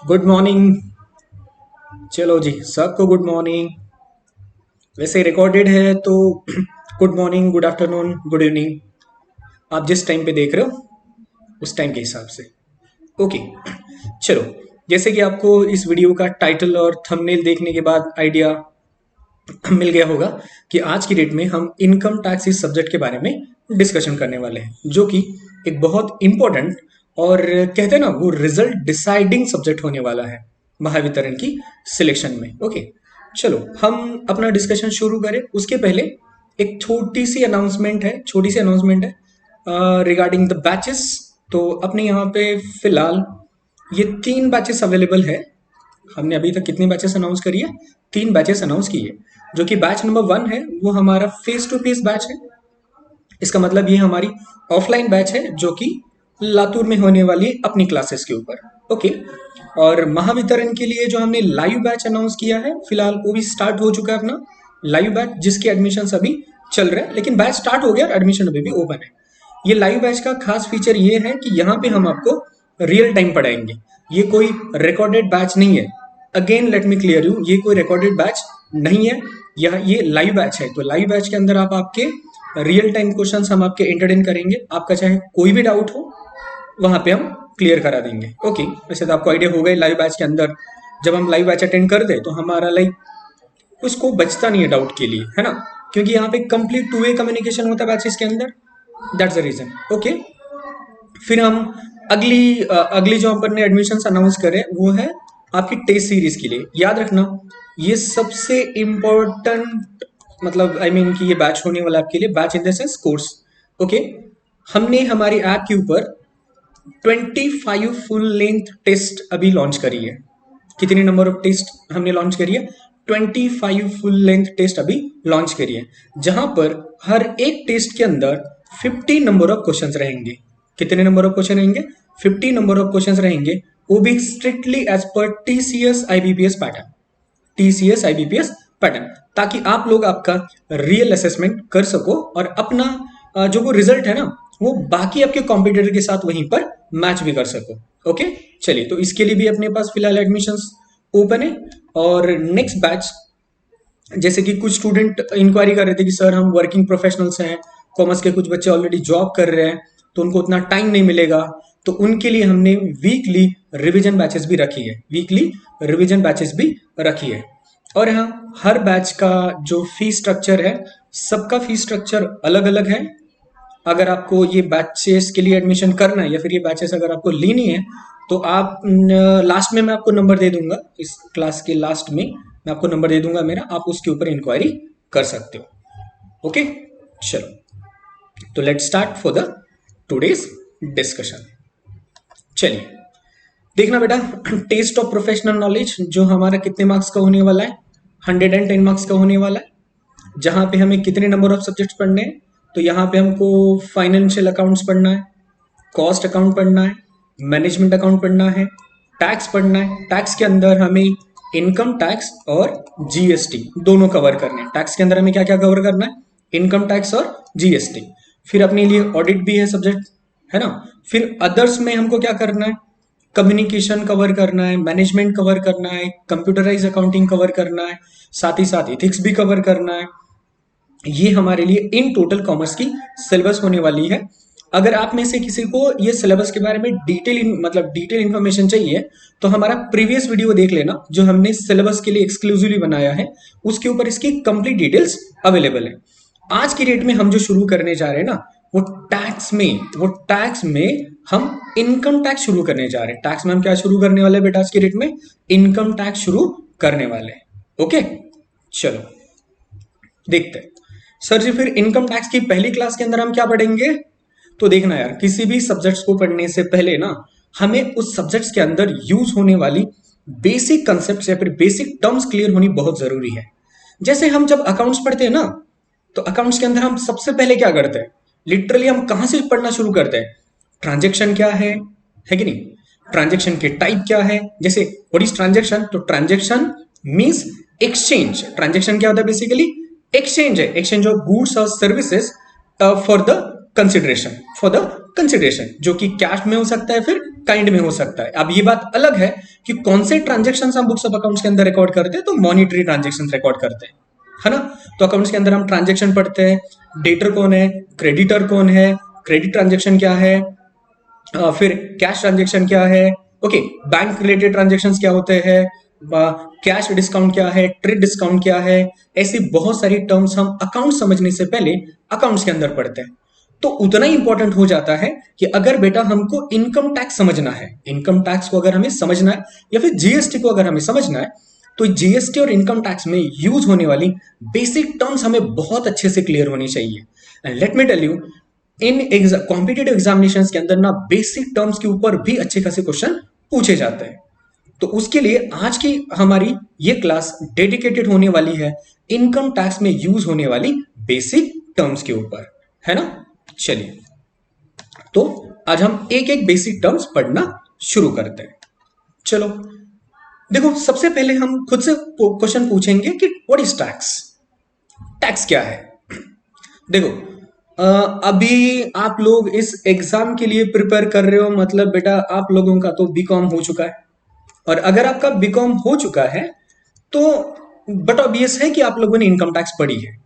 Good morning. चलो जी, सबको good morning. वैसे रिकॉर्डेड है तो good morning, good afternoon, good evening, आप जिस टाइम पे देख रहे हो उस टाइम के हिसाब से। ओके, चलो। जैसे कि आपको इस वीडियो का टाइटल और थंबनेल देखने के बाद आइडिया मिल गया होगा कि आज की डेट में हम इनकम टैक्स इस सब्जेक्ट के बारे में डिस्कशन करने वाले हैं, जो कि एक बहुत इंपॉर्टेंट और कहते हैं ना वो रिजल्ट डिसाइडिंग सब्जेक्ट होने वाला है महावितरण की सिलेक्शन में। ओके, चलो हम अपना डिस्कशन शुरू करें उसके पहले एक छोटी सी अनाउंसमेंट है रिगार्डिंग द बैचेस। तो अपने यहाँ पे फिलहाल ये 3 बैचेस अवेलेबल है। हमने अभी तक कितनी बैचेस अनाउंस करी है? 3 बैचेस अनाउंस की है। जो कि बैच नंबर 1 है वो हमारा फेस टू फेस बैच है। इसका मतलब ये हमारी ऑफलाइन बैच है जो कि लातूर में होने वाली है अपनी क्लासेस के ऊपर। ओके, और महावितरण के लिए जो हमने लाइव बैच अनाउंस किया है फिलहाल वो भी स्टार्ट हो चुका है अपना लाइव बैच, जिसके एडमिशन अभी चल रहे हैं, लेकिन बैच स्टार्ट हो गया और एडमिशन अभी भी ओपन है। ये लाइव बैच का खास फीचर ये है कि यहाँ पे हम आपको रियल टाइम पढ़ाएंगे। ये कोई रिकॉर्डेड बैच नहीं है। Again let me clear you, ये कोई रिकॉर्डेड बैच नहीं है। यह ये लाइव बैच है। तो लाइव बैच के अंदर आप आपके रियल टाइम क्वेश्चंस हम आपके एंटरटेन करेंगे। आपका चाहे कोई भी डाउट हो वहां पे हम क्लियर करा देंगे। ओके, वैसे तो आपको आइडिया होगा ही लाइव बैच के अंदर जब हम लाइव बैच अटेंड कर दे तो हमारा उसको बचता नहीं है डाउट के लिए, है ना, क्योंकि यहाँ पे कंप्लीट टू वे कम्युनिकेशन होता है बैचेस के अंदर। That's the reason. ओके, फिर हम अगली जो अपन ने एडमिशन अनाउंस करे वो है आपकी टेस्ट सीरीज के लिए। याद रखना ये सबसे इम्पोर्टेंट, मतलब आई मीन कि ये बैच होने वाला आपके लिए, batch in the sense course. Okay, हमने हमारी ऐप के ऊपर 25 फुल लेंथ टेस्ट अभी लॉन्च करी है। कितनी नंबर ऑफ टेस्ट हमने लॉन्च करी है? 25 फुल लेंथ टेस्ट अभी लॉन्च करी है, जहां पर हर एक टेस्ट के अंदर 50 नंबर ऑफ क्वेश्चंस रहेंगे। कितने नंबर ऑफ क्वेश्चन रहेंगे? 50 नंबर ऑफ क्वेश्चंस रहेंगे, वो भी strictly as per TCS IBPS pattern. TCS IBPS pattern, ताकि आप लोग आपका रियल असेसमेंट कर सको और अपना जो वो रिजल्ट है ना वो बाकी आपके कॉम्पिटिटर के साथ वहीं पर मैच भी कर सको। ओके, चलिए, तो इसके लिए भी अपने पास फिलहाल एडमिशंस ओपन है। और नेक्स्ट बैच, जैसे कि कुछ स्टूडेंट इंक्वायरी कर रहे थे कि सर हम वर्किंग प्रोफेशनल्स हैं, कॉमर्स के कुछ बच्चे ऑलरेडी जॉब कर रहे हैं तो उनको उतना टाइम नहीं मिलेगा, तो उनके लिए हमने वीकली रिवीजन बैचेस भी रखी है। वीकली रिवीजन बैचेस भी रखी है। और यहाँ हर बैच का जो फी स्ट्रक्चर है, सबका फी स्ट्रक्चर अलग अलग है। अगर आपको ये बैचेस के लिए एडमिशन करना है या फिर ये बैचेस अगर आपको लेनी है तो आप लास्ट में मैं आपको नंबर दे दूंगा, इस क्लास के लास्ट में मैं आपको नंबर दे दूंगा मेरा, आप उसके ऊपर इंक्वायरी कर सकते हो। ओके, चलो, तो let's start for the today's discussion. चलिए देखना बेटा, टेस्ट ऑफ प्रोफेशनल नॉलेज जो हमारा कितने मार्क्स का होने वाला है? 110 मार्क्स का होने वाला है, जहां पे हमें कितने नंबर ऑफ सब्जेक्ट्स पढ़ने हैं? तो यहाँ पे हमको फाइनेंशियल अकाउंट्स पढ़ना है, कॉस्ट अकाउंट पढ़ना है, मैनेजमेंट अकाउंट पढ़ना है, टैक्स पढ़ना है। टैक्स के अंदर हमें इनकम टैक्स और जीएसटी दोनों कवर करने हैं। टैक्स के अंदर हमें क्या क्या कवर करना है? इनकम टैक्स और जीएसटी। फिर अपने लिए ऑडिट भी है सब्जेक्ट, है ना। फिर अदर्स में हमको क्या करना है? कम्युनिकेशन कवर करना है, मैनेजमेंट कवर करना है, कंप्यूटराइज अकाउंटिंग कवर करना है, साथ ही साथ इथिक्स भी कवर करना है। ये हमारे लिए इन टोटल कॉमर्स की सिलेबस होने वाली है। अगर आप में से किसी को ये सिलेबस के बारे में डिटेल इंफॉर्मेशन चाहिए तो हमारा प्रीवियस वीडियो देख लेना, जो हमने सिलेबस के लिए एक्सक्लूसिवली बनाया है, उसके ऊपर इसकी कंप्लीट डिटेल्स अवेलेबल है। आज की डेट में हम जो शुरू करने जा रहे हैं ना वो टैक्स में हम इनकम टैक्स शुरू करने जा रहे हैं। टैक्स में हम क्या शुरू करने वाले हैं बेटा? आज की डेट में इनकम टैक्स शुरू करने वाले हैं। ओके, चलो देखते हैं। सर जी फिर इनकम टैक्स की पहली क्लास के अंदर हम क्या पढ़ेंगे? तो देखना यार, किसी भी सब्जेक्ट्स को पढ़ने से पहले ना हमें उस सब्जेक्ट्स के अंदर यूज होने वाली बेसिक कंसेप्ट या फिर बेसिक टर्म्स क्लियर होनी बहुत जरूरी है। जैसे हम जब अकाउंट्स पढ़ते हैं ना तो अकाउंट्स के अंदर हम सबसे पहले क्या करते हैं? लिटरली हम कहां से पढ़ना शुरू करते हैं? ट्रांजेक्शन क्या है कि नहीं? ट्रांजेक्शन के टाइप क्या है? जैसे व्हाट इज ट्रांजेक्शन? तो ट्रांजेक्शन मींस एक्सचेंज। ट्रांजेक्शन क्या होता है? बेसिकली एक्सचेंज है, एक्सचेंज ऑफ गुड्स और services for the consideration, for the consideration, जो कि कैश में हो सकता है, फिर काइंड में हो सकता है। अब ये बात अलग है कि कौन से ट्रांजेक्शन हम बुक्स ऑफ अकाउंट्स के अंदर रिकॉर्ड करते हैं, तो मॉनिटरी ट्रांजेक्शन रिकॉर्ड करते हैं, है ना। तो अकाउंट्स के अंदर हम ट्रांजेक्शन पढ़ते हैं, डेटर कौन है, क्रेडिटर कौन है, क्रेडिट ट्रांजेक्शन क्या है, फिर कैश ट्रांजेक्शन क्या है, ओके, बैंक रिलेटेड ट्रांजेक्शंस क्या होते हैं, कैश डिस्काउंट क्या है, ट्रेड डिस्काउंट क्या है, ऐसी बहुत सारी टर्म्स हम अकाउंट समझने से पहले अकाउंट्स के अंदर पढ़ते हैं। तो उतना ही इंपॉर्टेंट हो जाता है कि अगर बेटा हमको इनकम टैक्स समझना है, इनकम टैक्स को अगर हमें समझना है, या फिर जीएसटी को अगर हमें समझना है, तो जीएसटी और इनकम टैक्स में यूज होने वाली बेसिक टर्म्स हमें बहुत अच्छे से क्लियर होनी चाहिए। And let me tell you, in competitive examinations के अंदर ना बेसिक टर्म्स के ऊपर भी अच्छे खासे क्वेश्चन पूछे जाते हैं। तो उसके लिए आज की हमारी ये क्लास डेडिकेटेड होने वाली है इनकम टैक्स में यूज होने वाली बेसिक टर्म्स के ऊपर, है ना। चलिए, तो आज हम एक एक बेसिक टर्म्स पढ़ना शुरू करते हैं। चलो देखो, सबसे पहले हम खुद से क्वेश्चन पूछेंगे कि व्हाट इज टैक्स, टैक्स क्या है। देखो, अभी आप लोग इस एग्जाम के लिए प्रिपेयर कर रहे हो, मतलब बेटा आप लोगों का तो बीकॉम हो चुका है, और अगर आपका बीकॉम हो चुका है तो बट ऑब्वियस है कि आप लोगों ने इनकम टैक्स पढ़ी है।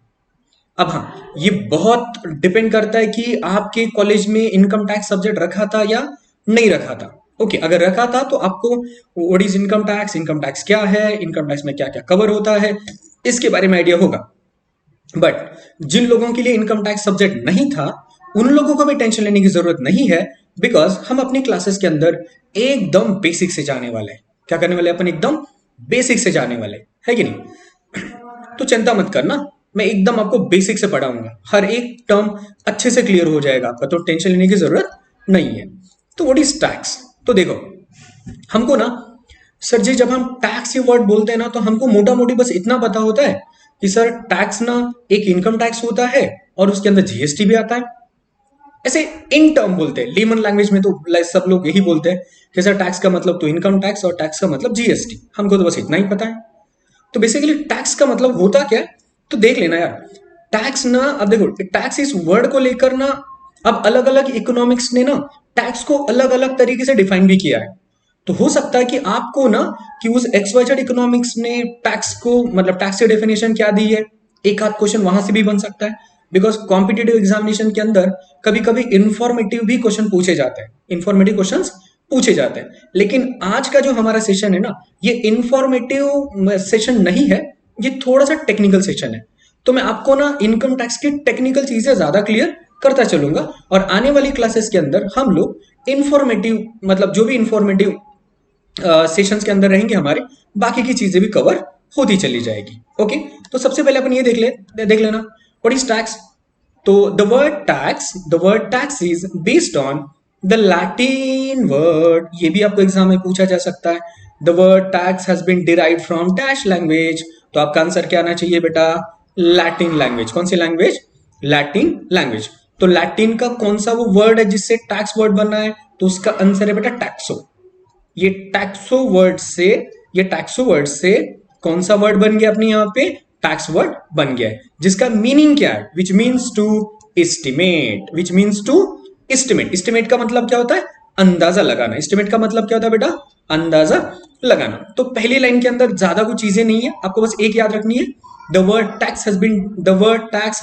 अब हाँ, ये बहुत डिपेंड करता है कि आपके कॉलेज में इनकम टैक्स सब्जेक्ट रखा था या नहीं रखा था। ओके, अगर रखा था तो आपको what is income tax, income tax क्या है, इनकम टैक्स में क्या क्या कवर होता है, इसके बारे में आइडिया होगा। बट जिन लोगों के लिए इनकम टैक्स सब्जेक्ट नहीं था, उन लोगों को भी टेंशन लेने की जरूरत नहीं है, बिकॉज हम अपनी क्लासेस के अंदर एकदम बेसिक से जाने वाले हैं। क्या करने वाले, अपन एकदम बेसिक से जाने वाले, है कि नहीं। तो चिंता मत करना, मैं एकदम आपको बेसिक से पढ़ाऊंगा, हर एक टर्म अच्छे से क्लियर हो जाएगा आपका, तो टेंशन लेने की जरूरत नहीं है। तो व्हाट इज टैक्स, तो देखो हमको ना, सर जी जब हम टैक्स ये वर्ड बोलते हैं ना, तो हमको मोटा मोटी बस इतना पता होता है कि सर टैक्स ना एक इनकम टैक्स होता है और उसके अंदर जीएसटी भी आता है। ऐसे इन टर्म बोलते हैं, लेमन लैंग्वेज में तो सब लोग यही बोलते हैं कि सर टैक्स का मतलब तो इनकम टैक्स और टैक्स का मतलब जीएसटी, हमको तो बस इतना ही पता है। तो बेसिकली टैक्स का मतलब होता क्या है, तो देख लेना यार। टैक्स ना, अब देखो टैक्स इस वर्ड को लेकर ना, अब अलग अलग इकोनॉमिक्स ने ना टैक्स को अलग अलग तरीके से डिफाइन भी किया है। तो हो सकता है कि आपको ना, कि उस एक्सवाइजेड इकोनॉमिक्स ने टैक्स को, मतलब टैक्स की डेफिनेशन क्या दी है, एक आध क्वेश्चन वहां से भी बन सकता है। बिकॉज कॉम्पिटेटिव एग्जामिनेशन के अंदर कभी कभी इंफॉर्मेटिव भी क्वेश्चन पूछे जाते हैं, इंफॉर्मेटिव क्वेश्चन पूछे जाते हैं। लेकिन आज का जो हमारा सेशन है ना, ये इंफॉर्मेटिव सेशन नहीं है, ये थोड़ा सा टेक्निकल सेशन है। तो मैं आपको ना इनकम टैक्स की टेक्निकल चीजें ज्यादा क्लियर करता चलूंगा, और आने वाली क्लासेस के अंदर हम लोग इंफॉर्मेटिव, मतलब जो भी इंफॉर्मेटिव सेशंस के अंदर रहेंगे हमारे, बाकी की चीजें भी कवर होती चली जाएगी। ओके, तो सबसे पहले अपन ये देख लेना व्हाट इज टैक्स। तो the word tax is based on the Latin word, ये भी आपको एग्जाम में पूछा जा सकता है। The word tax has been derived from dash language, तो आपका आंसर क्या आना चाहिए बेटा, लैटिन लैंग्वेज। कौन सी लैंग्वेज, लैटिन लैंग्वेज। तो लैटिन का कौन सा वो वर्ड है जिससे टैक्स वर्ड बना है, तो उसका आंसर है बेटा टैक्सो। ये टैक्सो वर्ड से कौन सा वर्ड बन गया अपने यहाँ पे, टैक्स वर्ड बन गया है, जिसका मीनिंग क्या है, which means to estimate, which means to estimate. Estimate का मतलब क्या होता है, अंदाजा लगाना। एस्टिमेट का मतलब क्या होता है बेटा, अंदाजा लगाना। तो पहली लाइन के अंदर ज्यादा कुछ चीजें नहीं है, आपको बस एक याद रखनी है, the word tax has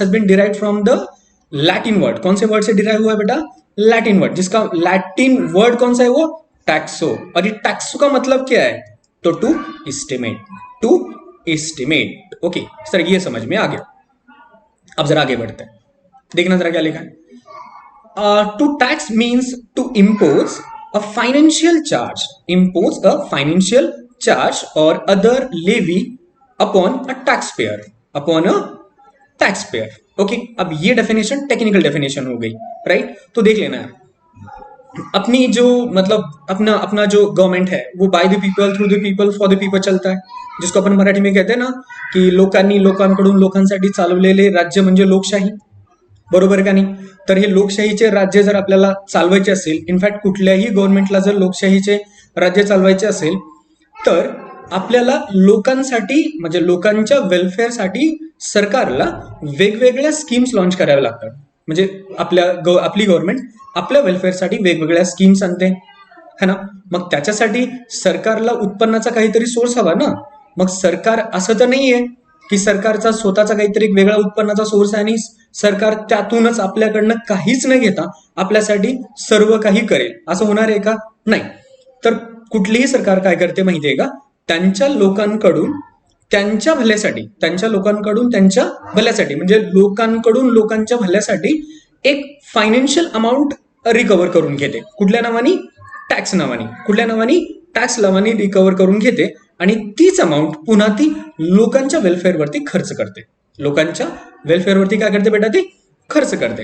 been derived from the Latin word. कौन से वर्ड से डिराइव हुआ है बेटा, लैटिन वर्ड, जिसका लैटिन वर्ड कौन सा है, वो टैक्सो। और ये टैक्सो का मतलब क्या है, तो to estimate, to estimate. Okay sir, ये समझ में आ गया। अब जरा आगे बढ़ते हैं, देखना जरा क्या लिखा है। To tax means to impose a financial charge, impose a financial charge और other levy upon a tax payer, upon a tax payer. Okay, अब ये डेफिनेशन टेक्निकल डेफिनेशन हो गई, राइट। तो देख लेना है, अपनी जो मतलब अपना जो गवर्नमेंट है वो by the people, through the people, for the people चलता है, जिसको अपन मराठी में कहते हैं ना कि लोकांनी लोकांकडून लोकांसाठी चालवलेले राज्य म्हणजे लोकशाही, बरोबर का नाही। तर हे लोकशाहीचे राज्य जर आपल्याला चालवायचे असेल, इनफॅक्ट कुठल्याही गव्हर्नमेंटला जर लोकशाहीचे राज्य चालवायचे असेल, तर आपल्याला लोकांसाठी, म्हणजे लोकांच्या वेलफेअरसाठी सरकारला वेगवेगळ्या स्कीम्स लॉन्च कराव्या लागतात। म्हणजे आपली गव्हर्नमेंट आपल्या वेलफेअरसाठी वेगवेगळ्या स्कीम्स आणते, है ना. मग त्याच्यासाठी सरकारला उत्पन्नाचा काहीतरी सोर्स हवा ना. मग सरकार असं तर नाहीये की सरकारचा स्वतःचा काहीतरी एक वेगळा उत्पन्नाचा सोर्स आहे आणि सरकार त्यातूनच आपल्याकडनं काहीच न घेता आपल्यासाठी सर्व काही करेल, असं होणार आहे का? नाही. तर कुठलीही सरकार काय करते माहितीये का, त्यांच्या लोकांकडून त्यांच्या भल्यासाठी म्हणजे लोकांकडून लोकांच्या भल्यासाठी एक फायनान्शियल अमाऊंट रिकव्हर करून घेते. कुठल्या नावानी? टॅक्स नावानी. कुठल्या नावानी? टॅक्स नावानी रिकव्हर करून घेते आणि तीच अमाऊंट पुन्हा ती लोकांच्या वेलफेअरवरती खर्च करते. लोकांच्या वेलफेअरवरती काय करते बेटा? ती खर्च करते.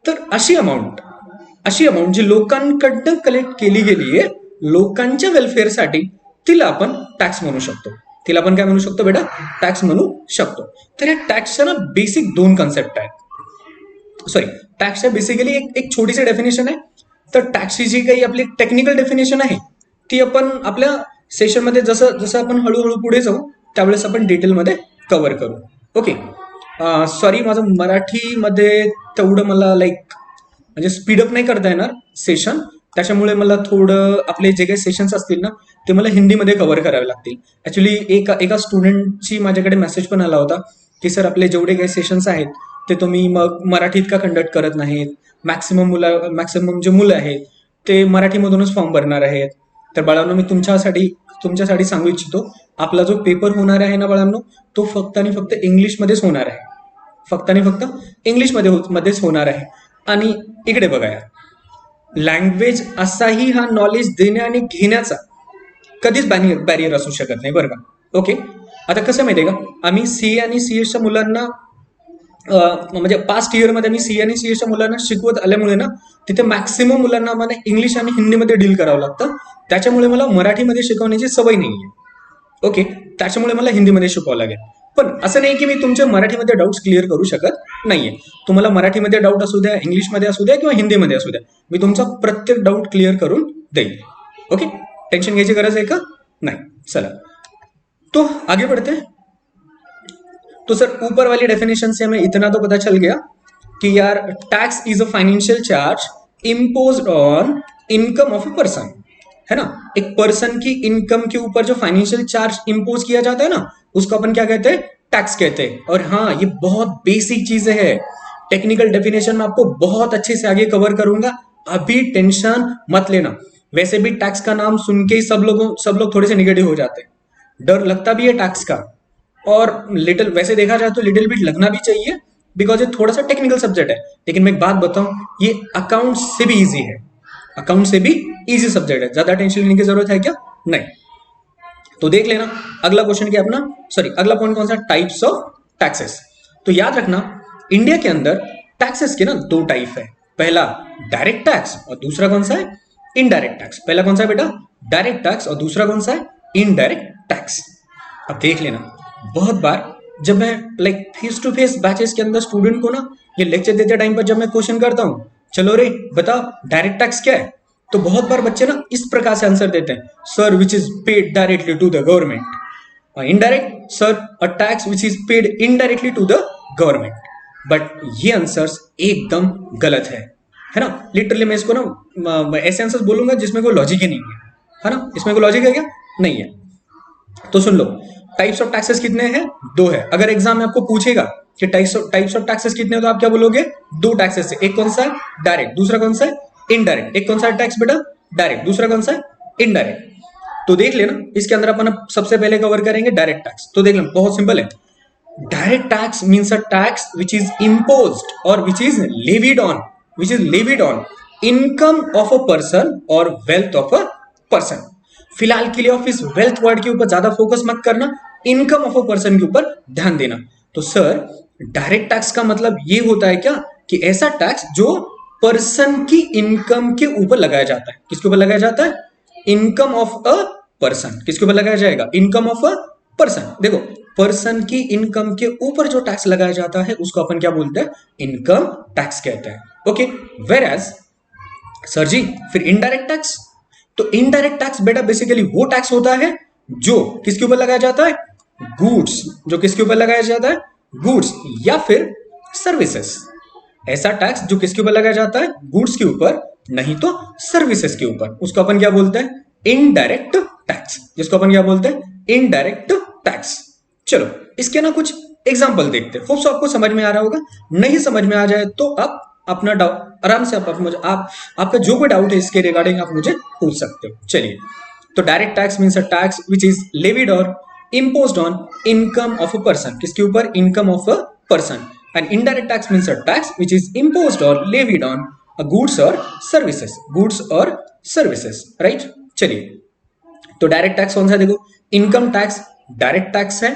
तर अशी अमाऊंट जी लोकांकडनं कलेक्ट केली गेली आहे लोकांच्या वेलफेअरसाठी, तिला आपण टॅक्स म्हणू शकतो. तिला आपण काय म्हणू शकतो बेटा? टॅक्स म्हणू शकतो. तर या टॅक्सच्या ना बेसिक 2 कन्सेप्ट आहेत. सॉरी, टॅक्सच्या बेसिकली एक छोटीशी डेफिनेशन आहे. तर टॅक्सची जी काही आपली टेक्निकल डेफिनेशन आहे ती आपण आपल्या सेशनमध्ये जसं जसं आपण हळूहळू पुढे जाऊ त्यावेळेस आपण डिटेलमध्ये कव्हर करू. ओके. सॉरी, माझं मराठीमध्ये तेवढं मला म्हणजे स्पीडअप नाही करता येणार सेशन, त्याच्यामुळे मला थोडं आपले जे काही सेशन्स असतील ना ते मला हिंदीमध्ये कव्हर करावे लागतील. ऍक्च्युली एका स्टुडंटची माझ्याकडे मेसेज पण आला होता की सर आपले जेवढे काही सेशन्स आहेत ते तुम्ही मग मराठीत का कंडक्ट करत नाहीत. मॅक्सिमम जे मुलं आहेत ते मराठीमधूनच फॉर्म भरणार आहेत. तर बाळांनो, मी तुमच्यासाठी सांगू इच्छितो, आपला जो पेपर होणार आहे ना बाळांनो, तो फक्त आणि फक्त इंग्लिशमध्येच होणार आहे. फक्त आणि फक्त इंग्लिशमध्येच होणार आहे. आणि इकडे बघा यार, लँग्वेज असाही हा नॉलेज देण्या आणि घेण्याचा कधीच बॅरियर असू शकत नाही, बरं का. ओके. आता कसं माहितीये का, आम्ही सीए आणि सीएसच्या मुलांना म्हणजे पास्ट इयरमध्ये मी सीए आणि सीएसच्या मुलांना शिकवत आल्यामुळे ना तिथे मॅक्सिमम मुलांना मला इंग्लिश आणि हिंदीमध्ये डील करावं लागतं. त्याच्यामुळे मला मराठीमध्ये शिकवण्याची सवय नाहीये. ओके. त्याच्यामुळे मला हिंदीमध्ये शिकवावं लागेल. पण असं नाही की मी तुमचे मराठीमध्ये डाऊट्स क्लिअर करू शकत नाहीये. तुम्हाला मराठीमध्ये डाऊट असू द्या, इंग्लिशमध्ये असू द्या किंवा हिंदीमध्ये असू द्या, मी तुमचा प्रत्येक डाऊट क्लिअर करून देईल. ओके. टेंशन घ्यायची गरज आहे का? नाही. चला, तो आगे बढ़ते हैं. तो सर ऊपर वाली डेफिनेशन से हमें इतना तो पता चल गया कि यार tax is a financial charge imposed on income of a person, है ना. एक पर्सन की इनकम के ऊपर जो फाइनेंशियल चार्ज इम्पोज किया जाता है ना उसको अपन क्या कहते हैं? टैक्स कहते हैं. और हाँ, ये बहुत बेसिक चीजें हैं. टेक्निकल डेफिनेशन में आपको बहुत अच्छे से आगे कवर करूंगा, अभी टेंशन मत लेना. वैसे भी टैक्स का नाम सुन के ही सब लोग थोड़े से निगेटिव हो जाते हैं. डर लगता भी है टैक्स का, और वैसे देखा जाए तो लिटिल बिट लगना भी चाहिए, बिकॉज ये थोड़ा सा टेक्निकल सब्जेक्ट है. लेकिन मैं एक बात बताऊं, ये अकाउंट से भी इजी है. अकाउंट से भी इजी सब्जेक्ट है. ज्यादा टेंशन लेने की जरूरत है क्या? नहीं. तो देख लेना अगला क्वेश्चन क्या अपना, अगला पॉइंट कौन सा? Types of taxes. तो याद रखना, इंडिया के अंदर टैक्सेस के ना 2 टाइप है. पहला डायरेक्ट टैक्स और दूसरा कौन सा है? Indirect tax. पहला कौन सा है बेटा? डायरेक्ट टैक्स, और दूसरा कौन सा है? Indirect tax. अब देख लेना, बहुत बार जब मैं फेस टू फेस बैचेस के अंदर स्टूडेंट को ना ये लेक्चर देते टाइम पर जब मैं क्वेश्चन करता हूं, चलो रे बता डायरेक्ट टैक्स क्या है, तो बहुत बार बच्चे ना इस प्रकार से आंसर देते हैं, sir which is paid directly to the government. Indirect, sir a tax which is paid indirectly to the government. But ये आंसर्स एकदम गलत है ना. लिटरली मैं इसको ना ऐसे आंसर्स बोलूंगा जिसमें कोई लॉजिक ही नहीं है ना. इसमें कोई लॉजिक है क्या? नहीं है. तो सुन लो, टाइप्स ऑफ टैक्सेस कितने हैं? 2 है. अगर एग्जाम में आपको पूछेगा कि टाइप्स ऑफ टैक्सेस कितने हैं, तो आप क्या बोलोगे? 2 टैक्सेस है. एक कौन सा है? डायरेक्ट. दूसरा कौन सा है? इनडायरेक्ट. एक कौन सा है टैक्स बेटा? डायरेक्ट. दूसरा कौन सा है? इनडायरेक्ट. तो देख लेना, इसके अंदर अपन सबसे पहले कवर करेंगे डायरेक्ट टैक्स. तो देख लेना, बहुत सिंपल है. Direct tax means a tax which is imposed और which is levied on income of a person और वेल्थ ऑफ अ पर्सन. फिलहाल के लिए ऑफ इस वेल्थ वर्ड के ऊपर ज्यादा फोकस मत करना, इनकम ऑफ अ पर्सन के ऊपर ध्यान देना. तो सर डायरेक्ट टैक्स का मतलब ये होता है क्या कि ऐसा टैक्स जो पर्सन की इनकम के ऊपर लगाया जाता है. किसके ऊपर लगाया जाता है? Income of a person. किसके ऊपर लगाया जाएगा? Income of a person. देखो, पर्सन की इनकम के ऊपर जो टैक्स लगाया जाता है उसको अपन क्या बोलते हैं? इनकम टैक्स कहते हैं. ओके. वेयर एज सर जी फिर इनडायरेक्ट टैक्स. तो इनडायरेक्ट टैक्स बेटा बेसिकली वो टैक्स होता है जो किसके ऊपर लगाया जाता है? गुड्स. जो किसके ऊपर लगाया जाता है? गुड्स या फिर सर्विसेज. ऐसा टैक्स जो किसके ऊपर लगाया जाता है, गुड्स के ऊपर, नहीं तो सर्विसेज के ऊपर, उसको अपन क्या बोलते हैं, इनडायरेक्ट टैक्स, जिसको अपन क्या बोलते हैं, इनडायरेक्ट टैक्स। चलो इसके ना कुछ एग्जाम्पल देखते हैं, होप्स आपको समझ में आ रहा होगा। नहीं समझ में आ जाए तो आप अपना डाउट आराम से आप आपका जो कोई डाउट है इसके रिगार्डिंग आप मुझे पूछ सकते हो। चलिए, तो direct tax means a tax which is levied और imposed on income of a person, किसके ऊपर, income of a person. And indirect tax means a tax which is imposed और लेविड ऑन अ गुड्स और services, goods और services, right. चलिए, तो direct tax कौन सा है, देखो, इनकम टैक्स डायरेक्ट टैक्स है,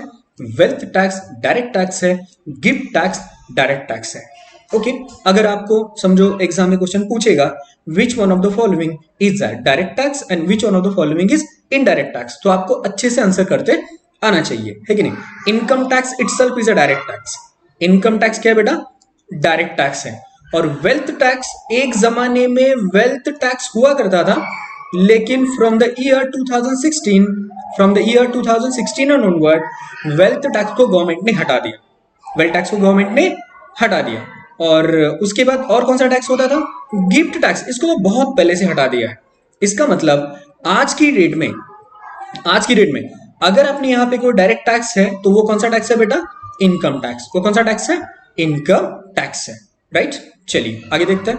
वेल्थ टैक्स डायरेक्ट टैक्स है, गिफ्ट टैक्स डायरेक्ट टैक्स है। ओके, अगर आपको समझो एग्जाम में क्वेश्चन पूछेगा which one of the following is direct tax and which one of the following is indirect tax, तो आपको अच्छे से आंसर करते आना चाहिए, है कि नहीं। Income tax itself is a direct tax, income tax क्या है बेटा, डायरेक्ट टैक्स है। और वेल्थ टैक्स, एक जमाने में वेल्थ टैक्स हुआ करता था, लेकिन from the year 2016, from the year 2016 and onward wealth tax को गवर्नमेंट ने हटा दिया, वेल्थ टैक्स को गवर्नमेंट ने हटा दिया। और उसके बाद और कौन सा टैक्स होता था, गिफ्ट टैक्स, इसको बहुत पहले से हटा दिया है। इसका मतलब आज की डेट में, आज की डेट में अगर अपने यहाँ पे कोई डायरेक्ट टैक्स है तो वो कौन सा टैक्स है बेटा, इनकम टैक्स। वो कौन सा टैक्स है, इनकम टैक्स है, राइट। चलिए आगे देखते हैं,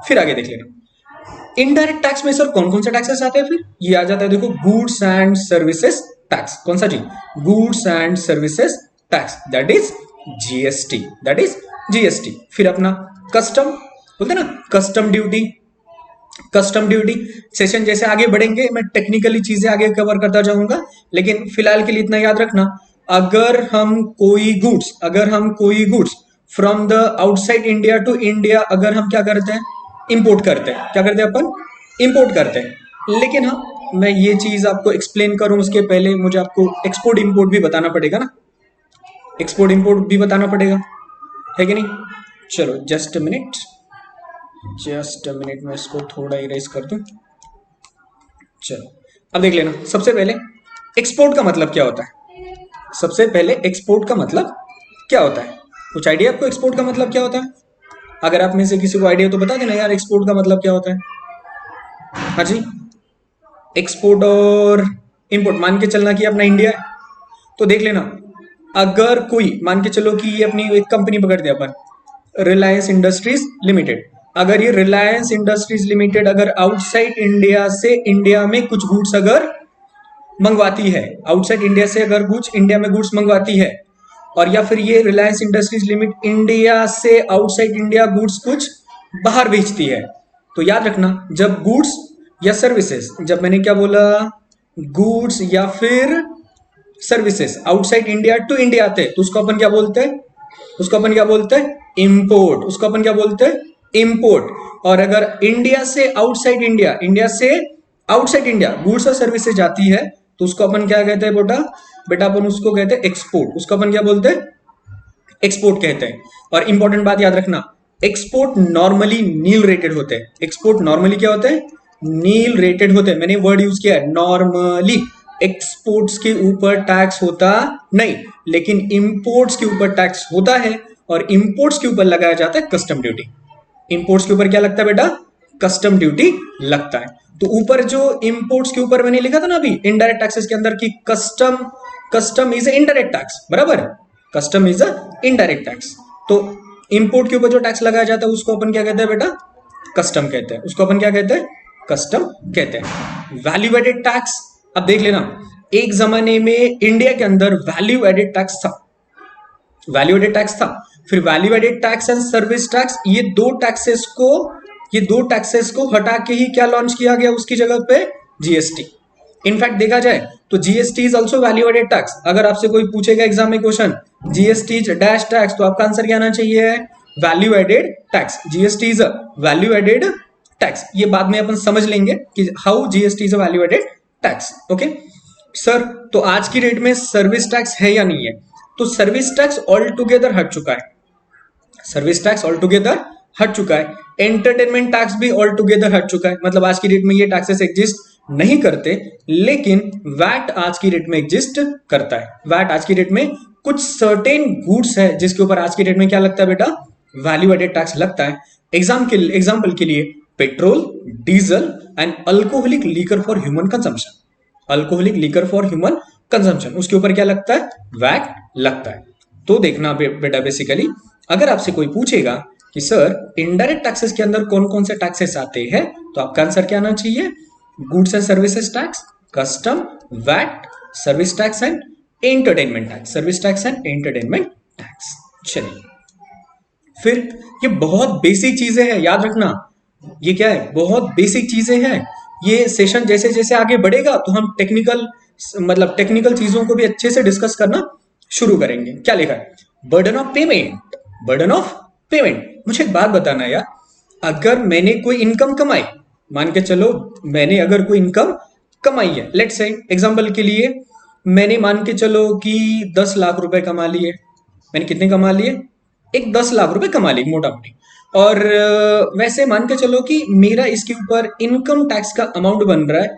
फिर आगे देख लेना। इनडायरेक्ट टैक्स में सर कौन कौन से टैक्सेस आते हैं, फिर ये आ जाता है, देखो, गुड्स एंड सर्विसेज टैक्स। कौन सा जी, goods and services tax, that is GST, that is GST. फिर अपना कस्टम, बोलते ना custom duty, custom duty. Session जैसे आगे बढ़ेंगे मैं टेक्निकली चीजें आगे कवर करता जाऊंगा, लेकिन फिलहाल के लिए इतना याद रखना, अगर हम कोई गुड्स, अगर हम कोई goods from the outside India to India अगर हम क्या करते हैं, इंपोर्ट करते हैं, क्या करते हैं अपन, इंपोर्ट करते हैं। लेकिन हाँ, मैं ये चीज आपको एक्सप्लेन करूं उसके पहले मुझे आपको एक्सपोर्ट इंपोर्ट भी बताना पड़ेगा ना, एक्सपोर्ट इंपोर्ट भी बताना पड़ेगा, है कि नहीं। चलो just a minute, just a minute, मैं इसको थोड़ा इरेज कर दूं। चलो अब देख लेना, सबसे पहले एक्सपोर्ट का मतलब क्या होता है, सबसे पहले एक्सपोर्ट का मतलब क्या होता है, कुछ आइडिया आपको एक्सपोर्ट का मतलब क्या होता है। अगर आप में से किसी को आइडिया तो बता देना यार, एक्सपोर्ट का मतलब क्या होता है। हाँ जी, एक्सपोर्ट और इंपोर्ट, मान के चलना कि अपना इंडिया है, तो देख लेना, अगर कोई मान के चलो कि ये अपनी एक कंपनी पकड़ दे अपन, रिलायंस इंडस्ट्रीज लिमिटेड, अगर ये रिलायंस इंडस्ट्रीज लिमिटेड अगर आउटसाइड इंडिया से इंडिया में कुछ गुड्स अगर मंगवाती है, आउटसाइड इंडिया से अगर गुड्स इंडिया में गुड्स मंगवाती है, और या फिर ये रिलायंस इंडस्ट्रीज लिमिट इंडिया से आउटसाइड इंडिया गुड्स कुछ बाहर बेचती है, तो याद रखना जब गुड्स या सर्विसेज, जब मैंने क्या बोला, गुड्स या फिर services outside India to India आते हैं तो उसको अपन क्या बोलते हैं, उसको अपन क्या बोलते हैं, इंपोर्ट, उसको अपन क्या बोलते हैं, इंपोर्ट। और अगर इंडिया से आउटसाइड इंडिया, इंडिया से आउटसाइड इंडिया गुड्स और सर्विसेज जाती है तो उसको अपन क्या कहते हैं बेटा, बेटा अपन उसको कहते हैं एक्सपोर्ट, उसको अपन क्या बोलते हैं, एक्सपोर्ट कहते हैं। और इंपॉर्टेंट बात याद रखना, एक्सपोर्ट नॉर्मली नील रेटेड होते हैं, एक्सपोर्ट नॉर्मली क्या होते हैं, नील रेटेड होते हैं। मैंने वर्ड यूज किया है नॉर्मली, एक्सपोर्ट्स के ऊपर टैक्स होता नहीं, लेकिन इंपोर्ट्स के ऊपर टैक्स होता है, और इंपोर्ट्स के ऊपर लगाया जाता है कस्टम ड्यूटी। इंपोर्ट्स के ऊपर क्या लगता है बेटा, कस्टम ड्यूटी लगता है। तो ऊपर जो इंपोर्ट्स के ऊपर मैंने लिखा था ना अभी इनडायरेक्ट टैक्सेस के अंदर की custom, custom is indirect tax, बराबर, custom is a indirect tax. तो इंपोर्ट के ऊपर जो टैक्स लगाया जाता है उसको अपन क्या कहते हैं बेटा, कस्टम कहते हैं, उसको अपन क्या कहते हैं, कस्टम कहते हैं। वैल्यू एडेड टैक्स, अब देख लेना, एक जमाने में इंडिया के अंदर वैल्यू एडेड टैक्स था, वैल्यू एडेड टैक्स था, फिर value added tax and service tax, ये दो टैक्सेस को हटा के ही क्या लॉन्च किया गया, उसकी जगह पे जीएसटी। इनफैक्ट देखा जाए तो GST is also value added tax. अगर आपसे कोई पूछेगा एग्जाम में क्वेश्चन जीएसटी डैश टैक्स, तो आपका आंसर क्या आना चाहिए, value added tax. GST is a value added tax, ये बाद में अपन समझ लेंगे कि how GST is a value added tax. Okay sir, तो आज की डेट में सर्विस टैक्स है या नहीं है, तो सर्विस टैक्स ऑल टुगेदर हट चुका है, सर्विस टैक्स ऑल टुगेदर हट चुका है। एंटरटेनमेंट टैक्स भी ऑल टुगेदर हट चुका है, मतलब आज की डेट में ये टैक्सेस एग्जिस्ट नहीं करते, लेकिन वैट आज की डेट में एग्जिस्ट करता है। वैट आज की डेट में कुछ सर्टेन गुड्स है जिसके ऊपर आज की डेट में क्या लगता है बेटा, वैल्यू एडेड टैक्स लगता है। एग्जाम्पल के लिए petrol, diesel and alcoholic liquor for human consumption. Alcoholic liquor for human consumption, उसके ऊपर क्या लगता है? वैट लगता है। तो देखना बेटा, बेसिकली अगर आपसे कोई पूछेगा कि सर इनडायरेक्ट टैक्सेस के अंदर कौन कौन से टैक्सेस आते हैं, तो आपका आंसर क्या आना चाहिए? Goods and services tax, custom, VAT, service tax and entertainment tax. Service tax and entertainment tax. चलिए, फिर ये बहुत बेसिक चीजें हैं, याद रखना। ये क्या है? बहुत बेसिक चीजें हैं। ये सेशन जैसे जैसे आगे बढ़ेगा तो हम टेक्निकल चीजों को भी अच्छे से डिस्कस करना शुरू करेंगे। क्या लिखा है? Burden of payment. Burden of payment. मुझे एक बात बताना यार, अगर मैंने कोई इनकम कमाई, मान के चलो मैंने अगर कोई इनकम कमाई है, लेट्स से एग्जांपल के लिए मैंने मान के चलो कि 10 लाख रुपए कमा लिए। मैंने कितने कमा लिए? एक 10 लाख रुपए कमा लिए मोटा मोटी। और वैसे मान के चलो कि मेरा इसके ऊपर इनकम टैक्स का अमाउंट बन रहा है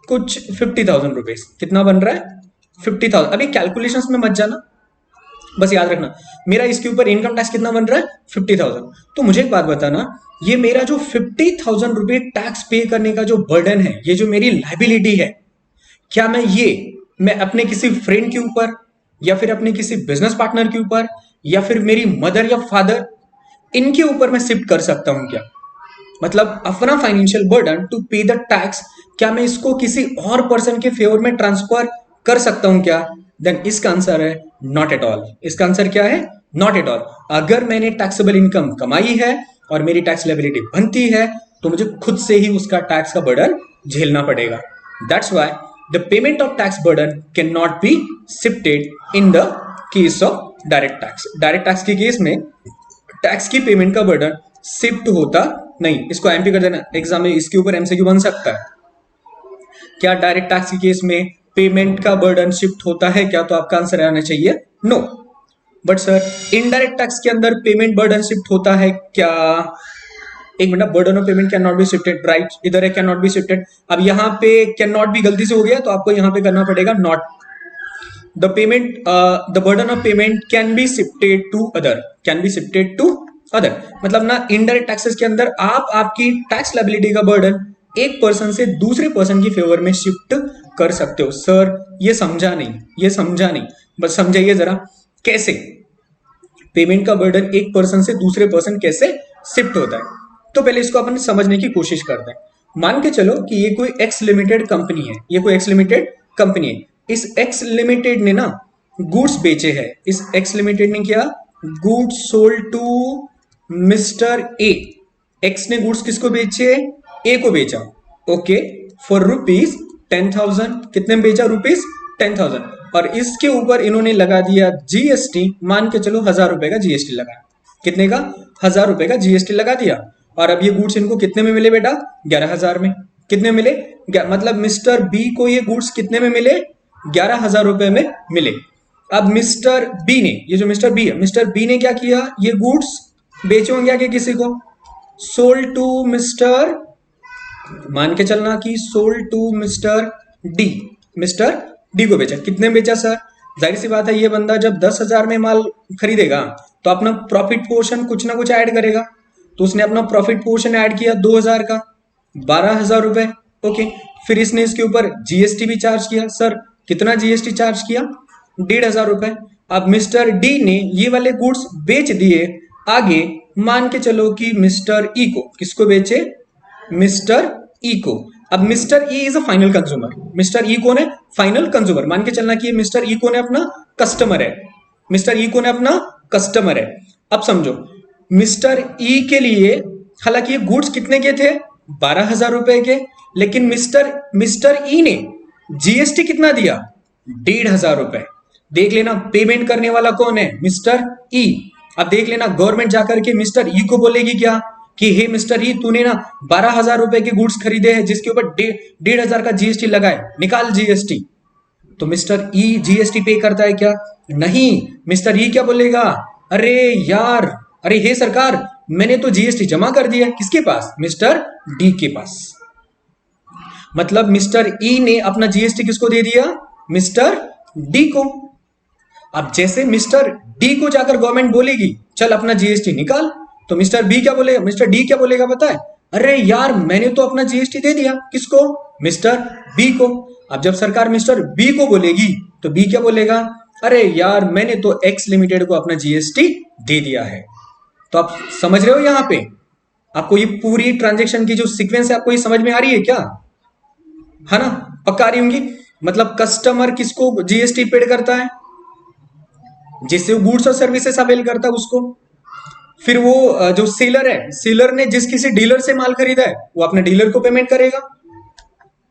कुछ 50,000 रुपीज। कितना बन रहा है? 50,000। अभी कैलकुलेशंस में मत जाना, बस याद रखना मेरा इसके ऊपर इनकम टैक्स कितना बन रहा है? 50,000। तो मुझे एक बात बताना, ये मेरा जो 50,000 रुपए टैक्स पे करने का जो बर्डन है, ये जो मेरी लाइबिलिटी है, क्या मैं अपने किसी फ्रेंड के ऊपर, या फिर अपने किसी बिजनेस पार्टनर के ऊपर, या फिर मेरी मदर या फादर, इनके ऊपर मैं शिफ्ट कर सकता हूं क्या? मतलब अपना फाइनेंशियल बर्डन टू पे द टैक्स, क्या मैं इसको किसी और पर्सन के फेवर में ट्रांसफर कर सकता हूं क्या? देन इसका आंसर है नॉट एट ऑल। इसका आंसर क्या है? Not at all. अगर मैंने टैक्सेबल इनकम कमाई है और मेरी टैक्स लायबिलिटी बनती है, तो मुझे खुद से ही उसका टैक्स का बर्डन झेलना पड़ेगा। That's why the payment of tax burden can not be shifted in the case of direct tax. Direct tax के केस में टैक्स की पेमेंट का बर्डन शिफ्ट होता नहीं। इसको एमपी कर देना, एग्जाम में इसके ऊपर एमसीक्यू बन सकता है। क्या डायरेक्ट टैक्स के केस में पेमेंट का बर्डन शिफ्ट होता है क्या? तो आपका आंसर आना चाहिए no. But sir indirect tax के अंदर पेमेंट बर्डन शिफ्ट होता है क्या? एक minute, burden of payment can not be shifted, right? इधर है कैन नॉट बी शिफ्टेड। अब यहाँ पे कैन नॉट बी गलती से हो गया, तो आपको यहाँ पे करना पड़ेगा not. The burden of payment can be shifted to other, can be shifted to other. मतलब ना इनडायरेक्ट टैक्सेस के अंदर आप आपकी टैक्स लायबिलिटी का बर्डन एक पर्सन से दूसरे पर्सन की फेवर में शिफ्ट कर सकते हो। सर ये समझा नहीं, बस समझाइए जरा कैसे पेमेंट का बर्डन एक पर्सन से दूसरे पर्सन कैसे शिफ्ट होता है। तो पहले इसको अपन समझने की कोशिश करते हैं। मान के चलो कि ये कोई एक्स लिमिटेड कंपनी है, इस एक्स लिमिटेड ने ना गुड्स बेचे हैं। इस एक्स लिमिटेड ने क्या? Goods sold to mister A. X ने गुड्स किसको बेचे? ए को बेचा। Okay, for rupees 10,000। कितने में बेचा? रुपीज 10,000। और इसके ऊपर इन्होंने लगा दिया जीएसटी। मान के चलो 1,000 रुपए का जीएसटी लगा। कितने का? 1,000 रुपए का जीएसटी लगा दिया। और अब ये गुड्स इनको कितने में मिले बेटा? 11,000 में। कितने मिले? मतलब मिस्टर बी को ये गुड्स कितने में मिले? 11,000 रुपए में मिले। अब मिस्टर बी ने, ये जो मिस्टर बी है, मिस्टर बी ने क्या किया? ये गुड्स बेचे होंगे आगे किसी को, सोल्ड टू मिस्टर, मान के चलना कि sold to mister D. Mister D को बेचा। कितने बेचा सर? जाहिर सी बात है, ये बंदा जब 10,000 में माल खरीदेगा तो अपना प्रॉफिट पोर्शन कुछ ना कुछ ऐड करेगा। तो उसने अपना प्रॉफिट पोर्शन ऐड किया 2,000 का, 12,000 रुपए। ओके, फिर इसने इसके ऊपर जीएसटी भी चार्ज किया। सर कितना जीएसटी चार्ज किया? 1,500 रुपए। अब मिस्टर डी ने ये वाले गुड्स बेच दिए आगे, मान के चलो कि मिस्टर ई को। किसको बेचे? मिस्टर ई को। अब mister E is a final consumer. Mister E कौन है? Final consumer. मान के चलना कि मिस्टर ई कौन है? अपना कस्टमर है। मिस्टर ई कौन है? अपना कस्टमर है। अब समझो, मिस्टर ई के लिए हालांकि ये गुड्स कितने के थे? 12,000 रुपए के, लेकिन मिस्टर ई ने जीएसटी कितना दिया? 1,500 रुपए। देख लेना पेमेंट करने वाला कौन है? मिस्टर ई। अब देख लेना गवर्नमेंट जाकर के मिस्टर ई को बोलेगी क्या कि हे मिस्टर ई, तूने ना 12,000 रुपए के गुड्स खरीदे हैं जिसके ऊपर 1,500 का जीएसटी लगा है, निकाल जीएसटी। तो मिस्टर ई जीएसटी पे करता है क्या? नहीं। मिस्टर ई क्या बोलेगा? अरे यार, अरे हे सरकार, मैंने तो जीएसटी जमा कर दिया। किसके पास? मिस्टर डी के पास। मतलब मिस्टर ई ने अपना जीएसटी किसको दे दिया? मिस्टर डी को। अब जैसे मिस्टर डी को जाकर गवर्नमेंट बोलेगी चल अपना जीएसटी निकाल। तो मिस्टर बी क्या बोलेगा, मिस्टर डी क्या बोलेगा पता है, अरे यार मैंने तो अपना जीएसटी दे दिया। किसको, मिस्टर बी को। अब जब सरकार मिस्टर बी को बोलेगी तो बी क्या बोलेगा, अरे यार मैंने तो एक्स लिमिटेड को अपना जीएसटी दे दिया है। तो आप समझ रहे हो यहां पे, आपको ये पूरी ट्रांजेक्शन की जो सीक्वेंस है आपको ये समझ में आ रही है क्या, है ना, पक्का आ रही होंगी। मतलब कस्टमर किसको जीएसटी पेड करता है, जिससे वो गुड्स और सर्विसेज अवेल करता है उसको। फिर वो जो सेलर है, सेलर ने जिस किसी डीलर से माल खरीदा है वो अपने डीलर को पेमेंट करेगा,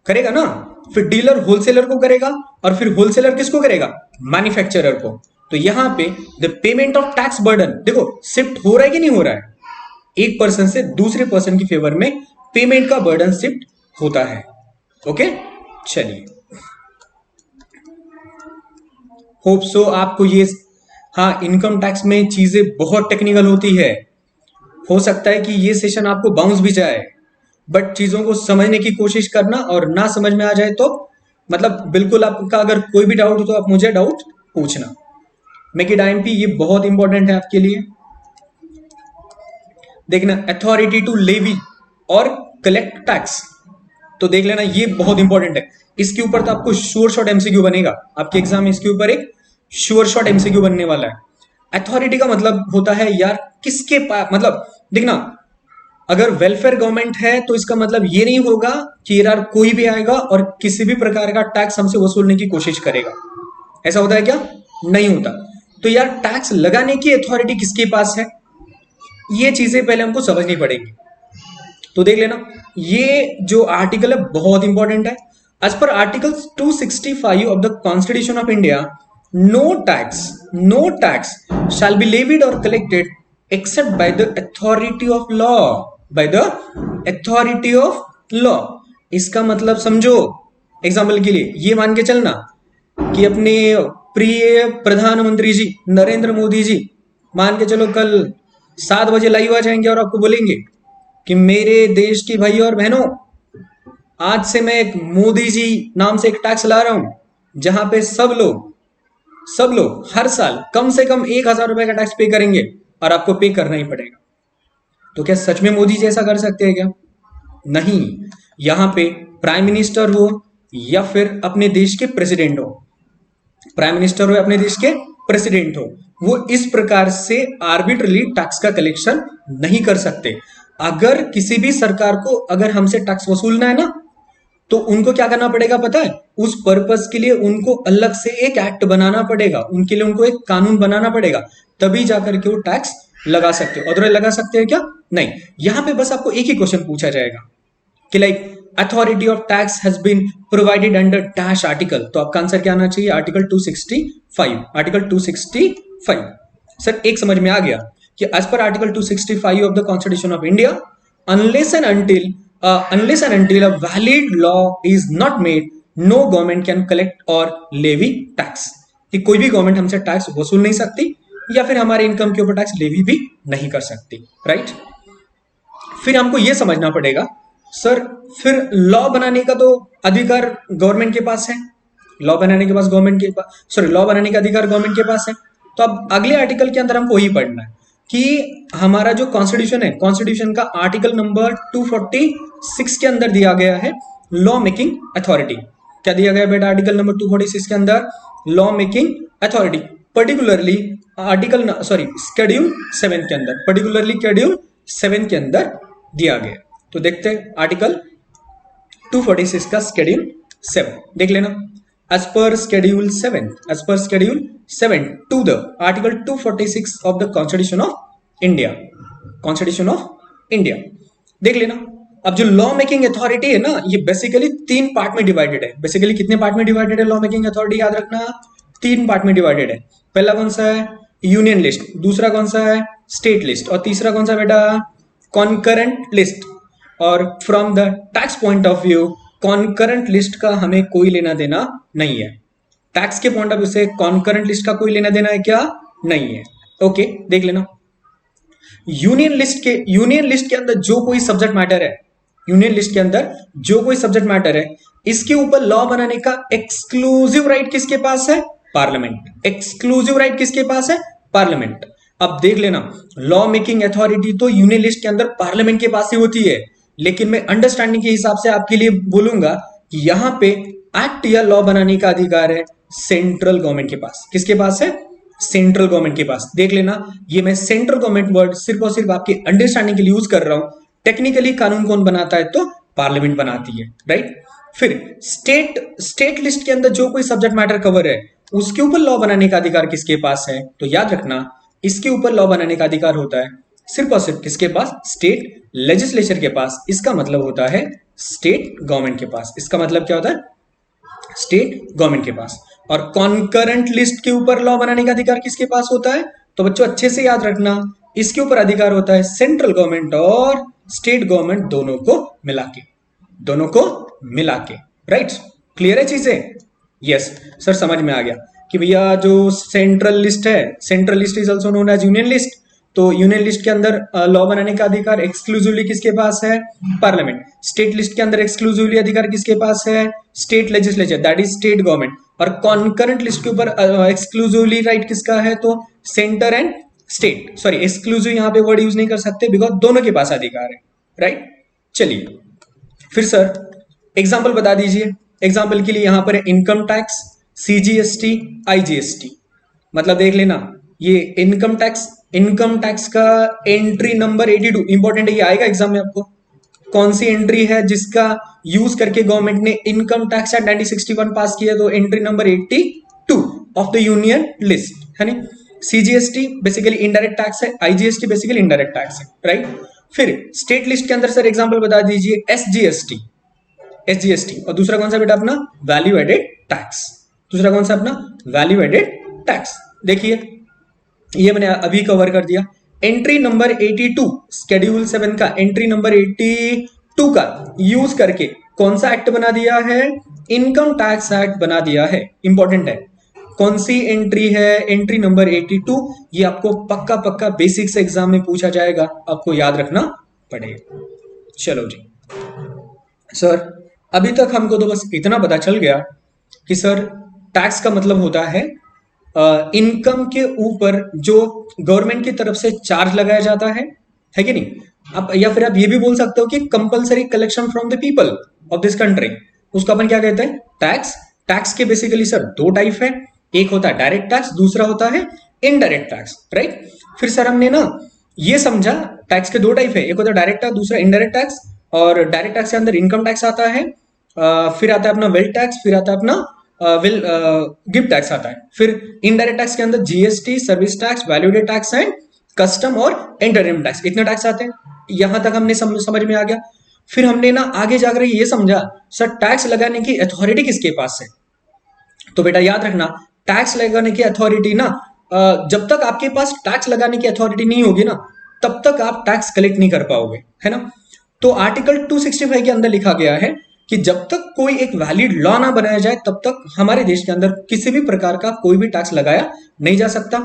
करेगा ना। फिर डीलर होलसेलर को करेगा, और फिर होलसेलर किसको करेगा, मैन्युफैक्चरर को। तो यहां पे the payment of tax burden देखो शिफ्ट हो रहा है कि नहीं हो रहा है, एक पर्सन से दूसरे पर्सन की फेवर में पेमेंट का बर्डन शिफ्ट होता है। ओके, चलिए होप सो आपको ये, हाँ इनकम टैक्स में चीजें बहुत टेक्निकल होती है। हो सकता है कि ये सेशन आपको बाउंस भी जाए, बट चीजों को समझने की कोशिश करना, और ना समझ में आ जाए तो मतलब बिल्कुल आपका अगर कोई भी डाउट हो तो आप मुझे डाउट पूछना। मेक इट आईएमपी ये बहुत इंपॉर्टेंट है आपके लिए। देखना अथॉरिटी टू लेवी और कलेक्ट टैक्स, तो देख लेना ये बहुत इंपॉर्टेंट है। इसके ऊपर तो आपको श्योर शॉट एमसीक्यू बनेगा आपके एग्जाम में, इसके ऊपर एक श्योर शॉट एमसीक्यू बनने वाला है। अथॉरिटी का मतलब होता है यार किसके पास, मतलब देखना अगर वेलफेयर गवर्नमेंट है तो इसका मतलब ये नहीं होगा कि यार कोई भी आएगा और किसी भी प्रकार का टैक्स हमसे वसूलने की कोशिश करेगा। ऐसा होता है क्या, नहीं होता। तो यार टैक्स लगाने की अथॉरिटी किसके पास है, ये चीजें पहले हमको समझनी पड़ेगी। तो देख लेना ये जो आर्टिकल है बहुत इंपॉर्टेंट है। एज पर article 265 of the constitution of India, no tax shall be levied और collected except by the authority of law, by the authority of law. इसका मतलब समझो, एग्जाम्पल के लिए ये मान के चलना कि अपने प्रिय प्रधानमंत्री जी नरेंद्र मोदी जी मान के चलो कल 7 बजे लाइव आ जाएंगे और आपको बोलेंगे कि मेरे देश की भाई और बहनों, आज से मैं एक मोदी जी नाम से एक टैक्स ला रहा हूं जहां पे सब लोग हर साल कम से कम 1,000 रुपए का टैक्स पे करेंगे और आपको पे करना ही पड़ेगा। तो क्या सच में मोदी जी ऐसा कर सकते हैं क्या, नहीं। यहां पे प्राइम मिनिस्टर हो या फिर अपने देश के प्रेसिडेंट हो, प्राइम मिनिस्टर हो या अपने देश के प्रेसिडेंट हो, वो इस प्रकार से आर्बिट्रली टैक्स का कलेक्शन नहीं कर सकते। अगर किसी भी सरकार को अगर हमसे टैक्स वसूलना है ना, तो उनको क्या करना पड़ेगा पता है, उस पर्पस के लिए उनको अलग से एक एक्ट बनाना पड़ेगा, उनके लिए उनको एक कानून बनाना पड़ेगा, तभी जाकर के वो टैक्स लगा सकते हो। अदरवाइज लगा सकते हैं क्या, नहीं। यहां पे बस आपको एक ही क्वेश्चन पूछा जाएगा कि like authority of tax has been provided under dash article, तो आपका आंसर क्या आना चाहिए, आर्टिकल 265। आर्टिकल 265 सर एक समझ में आ गया कि एज पर article 265 of the constitution of India, unless and until a valid law is not made, no government can collect or levy tax। कि कोई भी गवर्नमेंट हमसे टैक्स वसूल नहीं सकती या फिर हमारे इनकम के ऊपर टैक्स लेवी भी नहीं कर सकती, राइट। फिर हमको यह समझना पड़ेगा सर फिर लॉ बनाने का तो अधिकार गवर्नमेंट के पास है, लॉ बनाने के पास गवर्नमेंट के पास, सॉरी लॉ बनाने का अधिकार गवर्नमेंट के पास है। तो अब अगले आर्टिकल के अंदर हमको वही पढ़ना है कि हमारा जो कॉन्स्टिट्यूशन है, कॉन्स्टिट्यूशन का आर्टिकल नंबर 246 के अंदर दिया गया है लॉ मेकिंग अथॉरिटी। क्या दिया गया बेटा आर्टिकल नंबर 246 के अंदर, law making authority, particularly article schedule 7 के अंदर, पर्टिकुलरली शेड्यूल 7 के अंदर दिया गया। तो देखते हैं आर्टिकल 246 का शेड्यूल 7 देख लेना। As per schedule 7 to the article 246 of the constitution of India देख लेना। अब जो लॉ मेकिंग अथॉरिटी है ना, ये बेसिकली 3 पार्ट में डिवाइडेड है। बेसिकली कितने पार्ट में डिवाइडेड है लॉ मेकिंग अथॉरिटी, याद रखना 3 पार्ट में डिवाइडेड है। पहला कौन सा है, यूनियन लिस्ट, दूसरा कौन सा है, स्टेट लिस्ट, और तीसरा कौन सा बेटा, कॉन्करेंट लिस्ट। और from the tax point of view concurrent list का हमें कोई लेना देना नहीं है। टैक्स के पॉइंट ऑफ व्यू से कॉन्करेंट लिस्ट का कोई लेना देना है क्या, नहीं है। ओके देख लेना। यूनियन लिस्ट के अंदर जो कोई सब्जेक्ट मैटर है, यूनियन लिस्ट के अंदर जो कोई सब्जेक्ट मैटर है, इसके ऊपर लॉ बनाने का एक्सक्लूसिव राइट किसके पास है, पार्लियामेंट। एक्सक्लूसिव राइट किसके पास है, पार्लियामेंट। अब देख लेना, लॉ मेकिंग अथॉरिटी तो यूनियन लिस्ट के अंदर पार्लियामेंट के पास ही होती है, लेकिन मैं अंडरस्टैंडिंग के हिसाब से आपके लिए बोलूंगा कि यहां पे एक्ट या लॉ बनाने का अधिकार है सेंट्रल गवर्नमेंट के पास। किसके पास है? सेंट्रल गवर्नमेंट के पास। देख लेना, ये मैं सेंट्रल गवर्नमेंट वर्ड सिर्फ और सिर्फ आपकी अंडरस्टैंडिंग के लिए यूज कर रहा हूं। टेक्निकली कानून कौन बनाता है? तो पार्लियामेंट बनाती है, राइट। फिर स्टेट लिस्ट के अंदर जो कोई सब्जेक्ट मैटर कवर है उसके ऊपर लॉ बनाने का अधिकार किसके पास है? तो याद रखना, इसके ऊपर लॉ बनाने का अधिकार होता है सिर्फ और सिर्फ किसके पास? स्टेट लेजिस्लेचर के पास। इसका मतलब होता है स्टेट गवर्नमेंट के पास। इसका मतलब क्या होता है? स्टेट गवर्नमेंट के पास। और कॉन्करेंट लिस्ट के ऊपर लॉ बनाने का अधिकार किसके पास होता है? तो बच्चों अच्छे से याद रखना, इसके ऊपर अधिकार होता है सेंट्रल गवर्नमेंट और स्टेट गवर्नमेंट दोनों को मिला के, दोनों को मिला के, राइट। क्लियर है चीजें? यस सर, समझ में आ गया कि भैया जो सेंट्रल लिस्ट है, central list is also known as union list. तो यूनियन लिस्ट के अंदर लॉ बनाने का अधिकार एक्सक्लूसिवली किसके पास है? पार्लियामेंट। स्टेट लिस्ट के अंदर एक्सक्लूसिवली अधिकार किसके पास है? State legislature, that is state government. और कॉन्करेंट लिस्ट के ऊपर एक्सक्लूसिवली राइट किसका है? तो centre and state. Sorry, exclusive यहां पे वर्ड यूज नहीं कर सकते बिकॉज दोनों के पास अधिकार है, राइट। चलिए फिर सर एग्जाम्पल बता दीजिए। एग्जाम्पल के लिए यहां पर इनकम टैक्स, सीजीएसटी, आईजीएसटी। मतलब देख लेना, ये इनकम टैक्स का एंट्री नंबर 82 इंपॉर्टेंट है, ये आएगा एग्जाम में आपको। कौन सी एंट्री है जिसका यूज करके गवर्नमेंट ने इनकम टैक्स एक्ट 1961 पास किया? तो entry number 82 of the union list, है ना। सीजीएसटी बेसिकली इनडायरेक्ट टैक्स है, आईजीएसटी बेसिकली इनडायरेक्ट टैक्स है, राइट। फिर स्टेट लिस्ट के अंदर सर एग्जांपल बता दीजिए, एसजीएसटी और दूसरा कौन सा बेटा अपना? Value added tax. दूसरा कौन सा अपना? Value added tax. देखिए ये मैंने अभी कवर कर दिया। एंट्री नंबर 82 शेड्यूल 7 का एंट्री नंबर 82 का यूज करके कौन सा एक्ट बना दिया है? इनकम टैक्स एक्ट बना दिया है। इंपॉर्टेंट है, कौन सी एंट्री है? Entry number 82। ये आपको पक्का पक्का बेसिक्स एग्जाम में पूछा जाएगा, आपको याद रखना पड़ेगा। चलो जी सर, अभी तक हमको तो बस इतना पता चल गया कि सर टैक्स का मतलब होता है इनकम के ऊपर जो गवर्नमेंट की तरफ से चार्ज लगाया जाता है कि नहीं। आप या फिर आप ये भी बोल सकते हो कि compulsory collection from the people of this country, उसको अपन क्या कहते हैं? टैक्स। टैक्स के बेसिकली सर दो टाइप है, एक होता है डायरेक्ट टैक्स, दूसरा होता है इनडायरेक्ट टैक्स, राइट। फिर सर हमने ना ये समझा टैक्स के दो टाइप है, एक होता है डायरेक्ट टैक्स, दूसरा इनडायरेक्ट टैक्स। और डायरेक्ट टैक्स के अंदर इनकम टैक्स आता है, फिर आता है अपना वेल्थ टैक्स, फिर आता है अपना गिफ्ट टैक्स आता है। फिर इनडायरेक्ट टैक्स के अंदर GST, service tax, value added tax and custom और एंटरटेनमेंट टैक्स, इतने टैक्स आते हैं। यहां तक हमने समझ में आ गया। फिर हमने ना आगे जाकर ये समझा सर टैक्स लगाने की अथॉरिटी किसके पास है। तो बेटा याद रखना, टैक्स लगाने की अथॉरिटी ना जब तक आपके पास टैक्स लगाने की अथॉरिटी नहीं होगी ना तब तक आप टैक्स कलेक्ट नहीं कर पाओगे, है ना। तो आर्टिकल 265 के अंदर लिखा गया है कि जब तक कोई एक वैलिड लॉ ना बनाया जाए तब तक हमारे देश के अंदर किसी भी प्रकार का कोई भी टैक्स लगाया नहीं जा सकता।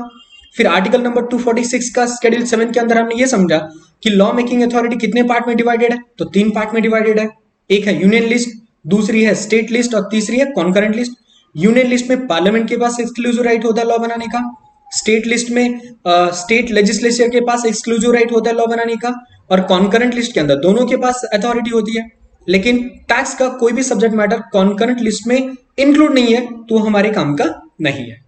फिर आर्टिकल नंबर 246 का शेड्यूल 7 के अंदर हमने ये समझा कि लॉ मेकिंग अथॉरिटी कितने पार्ट में डिवाइडेड है? तो 3 पार्ट में डिवाइडेड है। एक है यूनियन लिस्ट, दूसरी है स्टेट लिस्ट और तीसरी है कॉन्करेंट लिस्ट। यूनियन लिस्ट में पार्लियामेंट के पास एक्सक्लूसिव राइट होता है लॉ बनाने का। स्टेट लिस्ट में स्टेट लेजिस्लेचर के पास एक्सक्लूसिव राइट होता है लॉ बनाने का। और कॉन्करेंट लिस्ट के अंदर दोनों के पास अथॉरिटी होती है। लेकिन टैक्स का कोई भी सब्जेक्ट मैटर कॉन्करेंट लिस्ट में इंक्लूड नहीं है तो हमारे काम का नहीं है।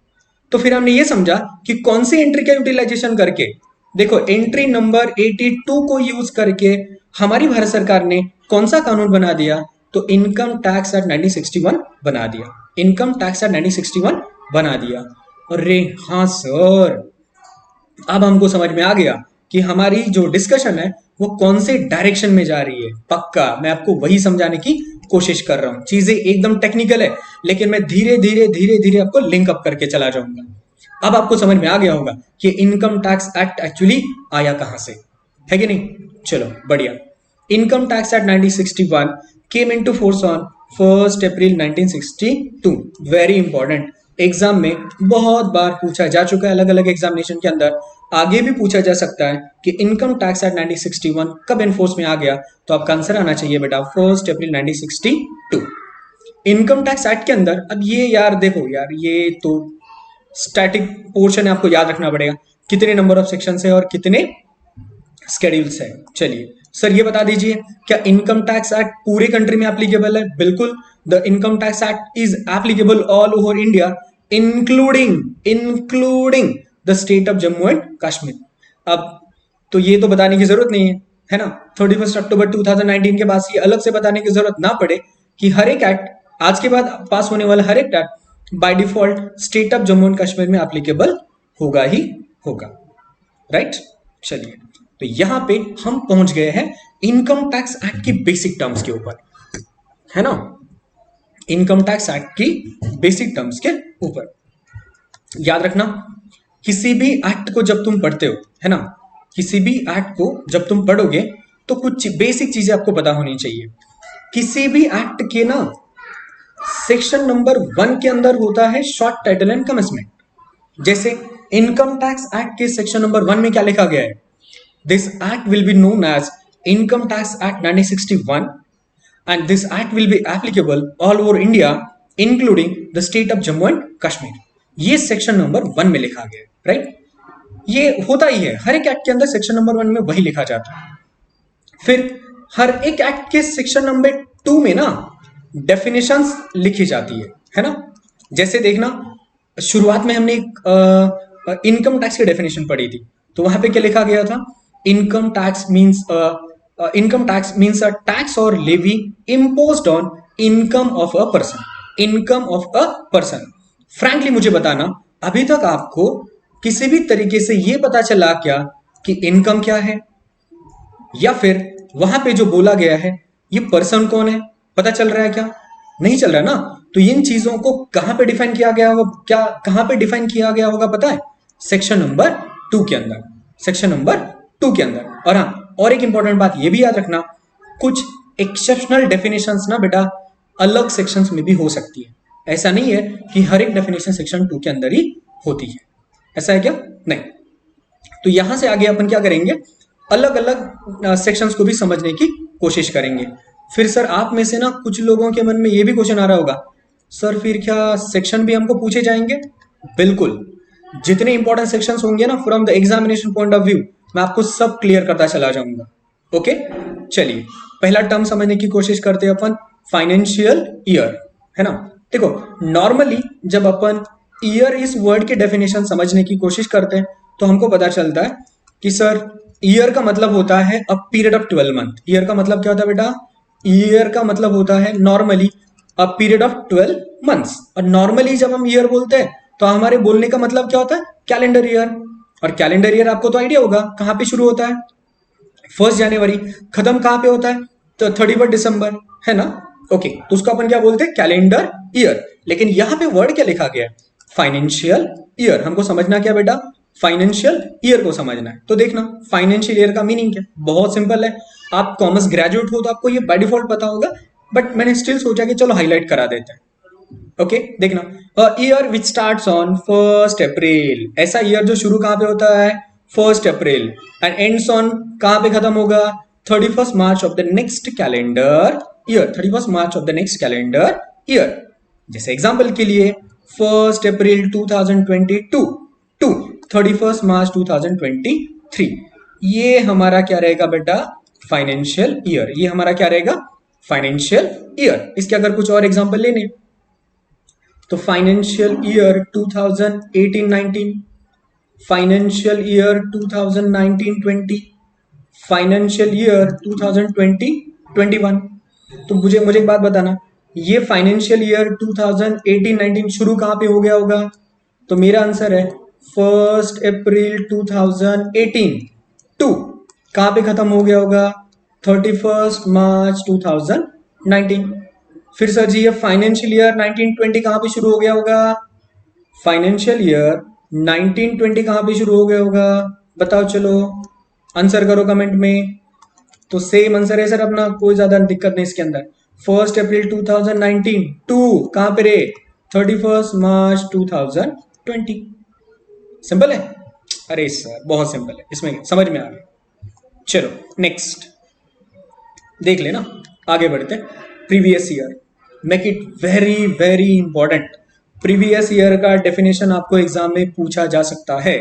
तो फिर हमने ये समझा कि कौन सी एंट्री का यूटिलाइजेशन करके, देखो एंट्री नंबर 82 को यूज करके हमारी भारत सरकार ने कौन सा कानून बना दिया? तो इनकम टैक्स एक्ट 1961 बना दिया। इनकम टैक्स एक्ट 1961 बना दिया। अरे हाँ सर, अब हमको समझ में आ गया कि हमारी जो डिस्कशन है वो कौन से डायरेक्शन में जा रही है। पक्का मैं आपको वही समझाने की कोशिश कर रहा हूं। चीजें एकदम टेक्निकल है लेकिन मैं धीरे धीरे आपको लिंक अप करके चला जाऊंगा। अब आपको समझ में आ गया होगा कि इनकम टैक्स एक्ट एक्चुअली आया कहां से, है कि नहीं। चलो बढ़िया। Income tax act 1961 came into force on 1 April 1962। Very important, exam में बहुत बार पूछा जा चुका है, अलग अलग एग्जामिनेशन के अंदर आगे भी पूछा जा सकता है कि इनकम टैक्स एक्ट 1961 कब एनफोर्स में आ गया। तो आपका आंसर आना चाहिए बेटा 1 अप्रैल 1962। इनकम टैक्स एक्ट के अंदर अब ये यार देखो यार, ये तो स्टैटिक पोर्शन है, आपको याद रखना पड़ेगा। कितने नंबर ऑफ सेक्शन है और कितने स्केड्यूल्स है। चलिए सर ये बता दीजिए, क्या इनकम टैक्स एक्ट पूरे कंट्री में एप्लीकेबल है? बिल्कुल, the income tax act is applicable all over India including including the state of Jammu and Kashmir. अब तो ये तो बताने की जरूरत नहीं है ना, 31 अक्टूबर 2019 के बाद ये अलग से बताने की जरूरत ना पड़े कि हर एक एक्ट आज के बाद पास होने वाला हर एक act by default state of Jammu and Kashmir में एप्लीकेबल होगा ही होगा, राइट। चलिए तो यहां पे हम पहुंच गए हैं इनकम टैक्स एक्ट की बेसिक टर्म्स के ऊपर, है ना, इनकम टैक्स एक्ट की बेसिक टर्म्स के ऊपर। याद रखना, किसी भी एक्ट को जब तुम पढ़ते हो, है ना, किसी भी एक्ट को जब तुम पढ़ोगे तो कुछ बेसिक चीजें आपको पता होनी चाहिए। किसी भी एक्ट के ना सेक्शन नंबर 1 के अंदर होता है शॉर्ट टाइटल एंड कमेंसमेंट। जैसे इनकम टैक्स एक्ट के सेक्शन नंबर 1 में क्या लिखा गया है? This act will be known as income tax act 1961 and this act will be applicable all over India including the state of Jammu and Kashmir। ये section number 1 में लिखा गया है, राइट। ये होता ही है, हर एक एक्ट के अंदर सेक्शन नंबर 1 में वही लिखा जाता है। फिर हर एक एक्ट के सेक्शन नंबर 2 में ना डेफिनेशंस लिखी जाती है ना। जैसे देखना, शुरुआत में हमने एक इनकम टैक्स की डेफिनेशन पढ़ी थी, तो वहां पे क्या लिखा गया था? Income tax means income tax means a tax or levy imposed on income of a person, income of a person। frankly मुझे बताना, अभी तक आपको किसी भी तरीके से ये पता चला क्या कि इनकम क्या है, या फिर वहां पे जो बोला गया है ये पर्सन कौन है, पता चल रहा है क्या? नहीं चल रहा ना। तो इन चीजों को कहां पे डिफाइन किया गया होगा, क्या कहां पे डिफाइन किया गया होगा पता है? सेक्शन नंबर 2 के अंदर, सेक्शन नंबर 2 के अंदर। और हाँ, और एक इंपॉर्टेंट बात ये भी याद रखना, कुछ एक्सेप्शनल डेफिनेशंस ना बेटा अलग सेक्शंस में भी हो सकती है। ऐसा नहीं है कि हर एक डेफिनेशन सेक्शन 2 के अंदर ही होती है, ऐसा है क्या? नहीं। तो यहां से आगे अपन क्या करेंगे, अलग अलग सेक्शंस को भी समझने की कोशिश करेंगे। फिर सर आप में से ना कुछ लोगों के मन में ये भी क्वेश्चन आ रहा होगा, सर फिर क्या सेक्शन भी हमको पूछे जाएंगे? बिल्कुल, जितने इंपॉर्टेंट सेक्शंस होंगे ना from the examination point of view, मैं आपको सब क्लियर करता चला जाऊंगा। ओके, चलिए पहला टर्म समझने की कोशिश करते हैं अपन, फाइनेंशियल ईयर, है ना। देखो नॉर्मली जब अपन ईयर इस वर्ड के डेफिनेशन समझने की कोशिश करते हैं तो हमको पता चलता है कि सर ईयर का मतलब होता है a period of 12 month. Year का मतलब क्या होता है बेटा? ईयर का मतलब होता है normally a period of 12 months. और नॉर्मली जब हम ईयर बोलते हैं तो हमारे बोलने का मतलब क्या होता है? Calendar year. और कैलेंडर ईयर आपको तो आइडिया होगा कहां पे शुरू होता है? 1 जनवरी, खत्म कहां पे होता है? तो 31 दिसंबर, है ना। ओके, तो उसको अपन क्या बोलते हैं? Calendar year. लेकिन यहां पे वर्ड क्या लिखा गया है? Financial year. हमको समझना क्या बेटा? फाइनेंशियल ईयर को समझना है। तो देखना फाइनेंशियल ईयर का मीनिंग क्या? बहुत सिंपल है, आप कॉमर्स ग्रेजुएट हो तो आपको ये बाय डिफॉल्ट पता होगा, बट मैंने स्टिल सोचा कि चलो हाईलाइट करा देते हैं। ओके, देखना, ईयर विच स्टार्ट्स ऑन 1 अप्रैल। ऐसा ईयर जो शुरू कहां पे होता है? 1 अप्रैल, एंड एंड्स ऑन कहां पे खत्म होगा? 31 March of the next calendar year, 31 March of the next calendar year. जैसे एग्जांपल के लिए 1 अप्रैल 2022 टू 31 मार्च 2023, ये हमारा क्या रहेगा बेटा? Financial year. ये हमारा क्या रहेगा? Financial year. इसके अगर कुछ और एग्जांपल लेने तो financial year 2018-19, financial year 2019-20, financial year 2020-21। तो मुझे एक बात बताना, ये फाइनेंशियल ईयर 2018-19 शुरू कहां पे हो गया होगा? तो मेरा आंसर है 1 अप्रैल 2018 टू कहां पे खत्म हो गया होगा? 31 मार्च 2019। फिर सर जी ये फाइनेंशियल ईयर 1920 कहां पे शुरू हो गया होगा? फाइनेंशियल ईयर 1920 कहां पे शुरू हो गया होगा? बताओ, चलो आंसर करो कमेंट में। तो सेम आंसर है सर अपना, कोई ज्यादा दिक्कत नहीं इसके अंदर। 1 अप्रैल 2019 टू कहां पे रे? 31 मार्च 2020। सिंपल है? अरे सर बहुत सिंपल है, इसमें समझ में आ गया। चलो नेक्स्ट देख लेना, आगे बढ़ते हैं। Previous year, make it very very important. Previous year का डेफिनेशन आपको एग्जाम में पूछा जा सकता है।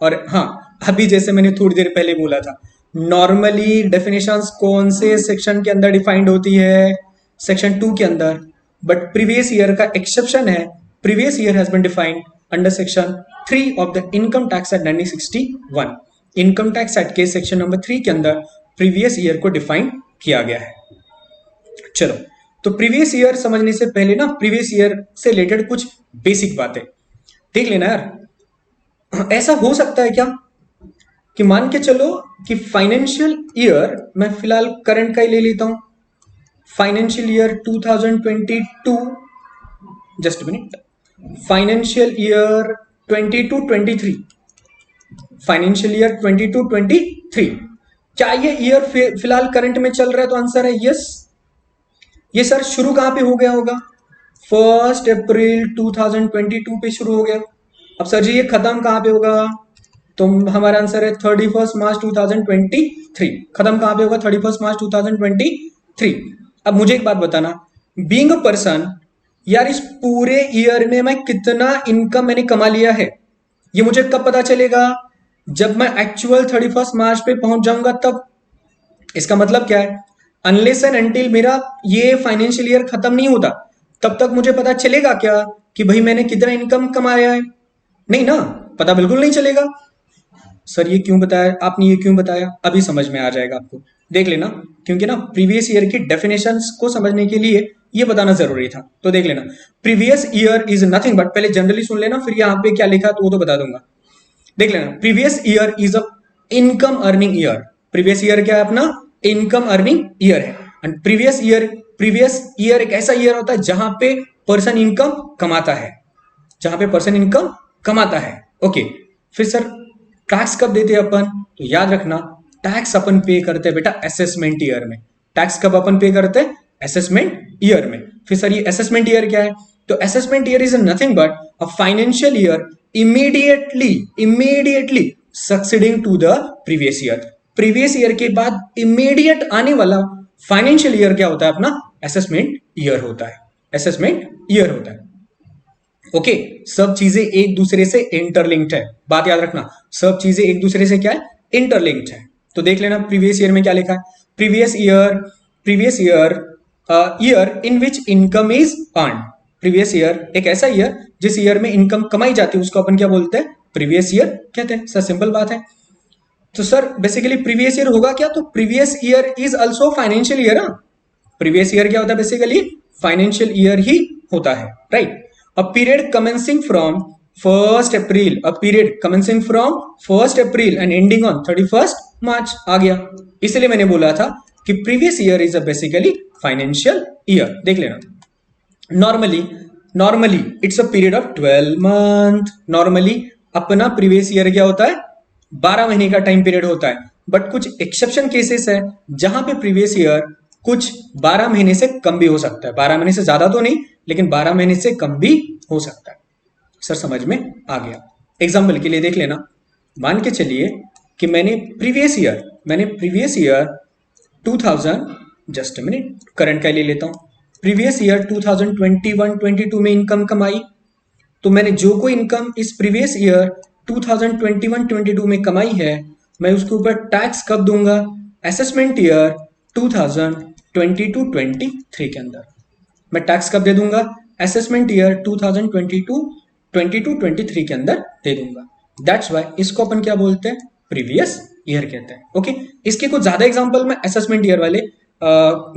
और हाँ, अभी जैसे मैंने थोड़ी देर पहले बोला था, नॉर्मली डेफिनेशंस कौन से सेक्शन के अंदर डिफाइंड होती है? सेक्शन 2 के अंदर। बट प्रीवियस ईयर का एक्सेप्शन है, previous year has been defined under section 3 of the income tax act 1961। Income tax act के सेक्शन नंबर 3 के अंदर प्रीवियस ईयर को डिफाइन किया गया है। चलो, तो प्रीवियस ईयर समझने से पहले ना प्रीवियस ईयर से रिलेटेड कुछ बेसिक बातें देख लेना यार। ऐसा हो सकता है क्या कि मान के चलो कि फाइनेंशियल ईयर, मैं फिलहाल करंट का ही ले लेता हूं, financial year 2022, just minute, financial year 22-23, financial year 22-23, क्या ये ईयर फिलहाल करंट में चल रहा है? तो आंसर है यस। ये सर शुरू कहां पे हो गया होगा? 1 अप्रैल 2022 पे शुरू हो गया। अब सर जी ये खत्म कहां पे होगा? तो हमारा आंसर है 31 मार्च 2023। खत्म कहां पे होगा? 31 मार्च 2023। अब मुझे एक बात बताना, बीइंग अ पर्सन, यार इस पूरे ईयर में मैं कितना इनकम मैंने कमा लिया है, ये मुझे कब पता चलेगा? जब मैं एक्चुअल 31 मार्च पे पहुंच जाऊंगा तब। इसका मतलब क्या है? अनलेस एंड अनटिल मेरा ये फाइनेंशियल ईयर खत्म नहीं होता, तब तक मुझे पता चलेगा क्या कि भाई मैंने कितना इनकम कमाया है? नहीं ना, पता बिल्कुल नहीं चलेगा। सर ये क्यों बताया आपने, ये क्यों बताया? अभी समझ में आ जाएगा आपको, देख लेना। क्योंकि ना प्रीवियस ईयर की डेफिनेशंस को समझने के लिए ये बताना जरूरी था, तो देख लेना। Previous year is nothing but, पहले जनरली सुन लेना, फिर यहाँ पे क्या लिखा तो वो तो बता दूंगा। देख लेना, previous year is a income earning year. Previous year क्या है अपना? इनकम अर्निंग ईयर है। एंड प्रीवियस ईयर एक ऐसा ईयर होता है जहां पे पर्सन इनकम कमाता है, जहां पे पर्सन इनकम कमाता है। ओके, फिर सर टैक्स कब देते हैं अपन? तो याद रखना, टैक्स अपन पे करते हैं बेटा असेसमेंट ईयर में। टैक्स कब अपन पे करते हैं? असेसमेंट ईयर में। फिर सर ये असेसमेंट ईयर क्या है? तो assessment year is nothing but a financial year immediately succeeding to the previous year. Previous year के बाद इमीडिएट आने वाला फाइनेंशियल ईयर क्या होता है अपना? असेसमेंट ईयर होता है। असेसमेंट ईयर होता है। ओके, सब चीजें एक दूसरे से इंटरलिंक्ड है, बात याद रखना, सब चीजें एक दूसरे से क्या है? इंटरलिंक्ड है। तो देख लेना प्रीवियस ईयर में क्या लिखा है। Previous year in which income is earn. Previous year एक ऐसा ईयर जिस ईयर में इनकम कमाई जाती है, उसको अपन क्या बोलते हैं? प्रीवियस ईयर कहते हैं। सर सिंपल बात है। तो सर बेसिकली प्रीवियस ईयर होगा क्या? तो previous year is also financial year. Previous year क्या होता है? बेसिकली फाइनेंशियल ईयर ही होता है, right. A period commencing from 1st April, a period commencing from 1st April and ending on 31st March आ गया। इसलिए मैंने बोला था कि previous year is a basically financial year। देख लेना, normally it's a period of 12 month. Normally अपना previous year क्या होता है? 12 महीने का टाइम पीरियड होता है। बट कुछ एक्सेप्शन केसेस है जहां पे प्रीवियस ईयर कुछ 12 महीने से कम भी हो सकता है। 12 महीने से ज्यादा तो नहीं, लेकिन 12 महीने से कम भी हो सकता है। सर समझ में आ गया। एग्जाम्पल के लिए देख लेना, मान के चलिए कि मैंने previous year 2000, just minute, current का ले लेता हूं, प्रीवियस ईयर 2021-22 में इनकम कमाई। तो मैंने जो कोई इनकम इस प्रीवियस ईयर 2021-22 में कमाई है, मैं उसके ऊपर टैक्स कब दूंगा? असेसमेंट ईयर 2022-23 के अंदर मैं टैक्स कब दे दूंगा? असेसमेंट ईयर 2022-23 के अंदर दे दूंगा। दैट्स वाई इसको अपन क्या बोलते हैं? प्रीवियस ईयर कहते हैं। ओके, इसके कुछ ज्यादा एग्जांपल मैं असेसमेंट ईयर वाले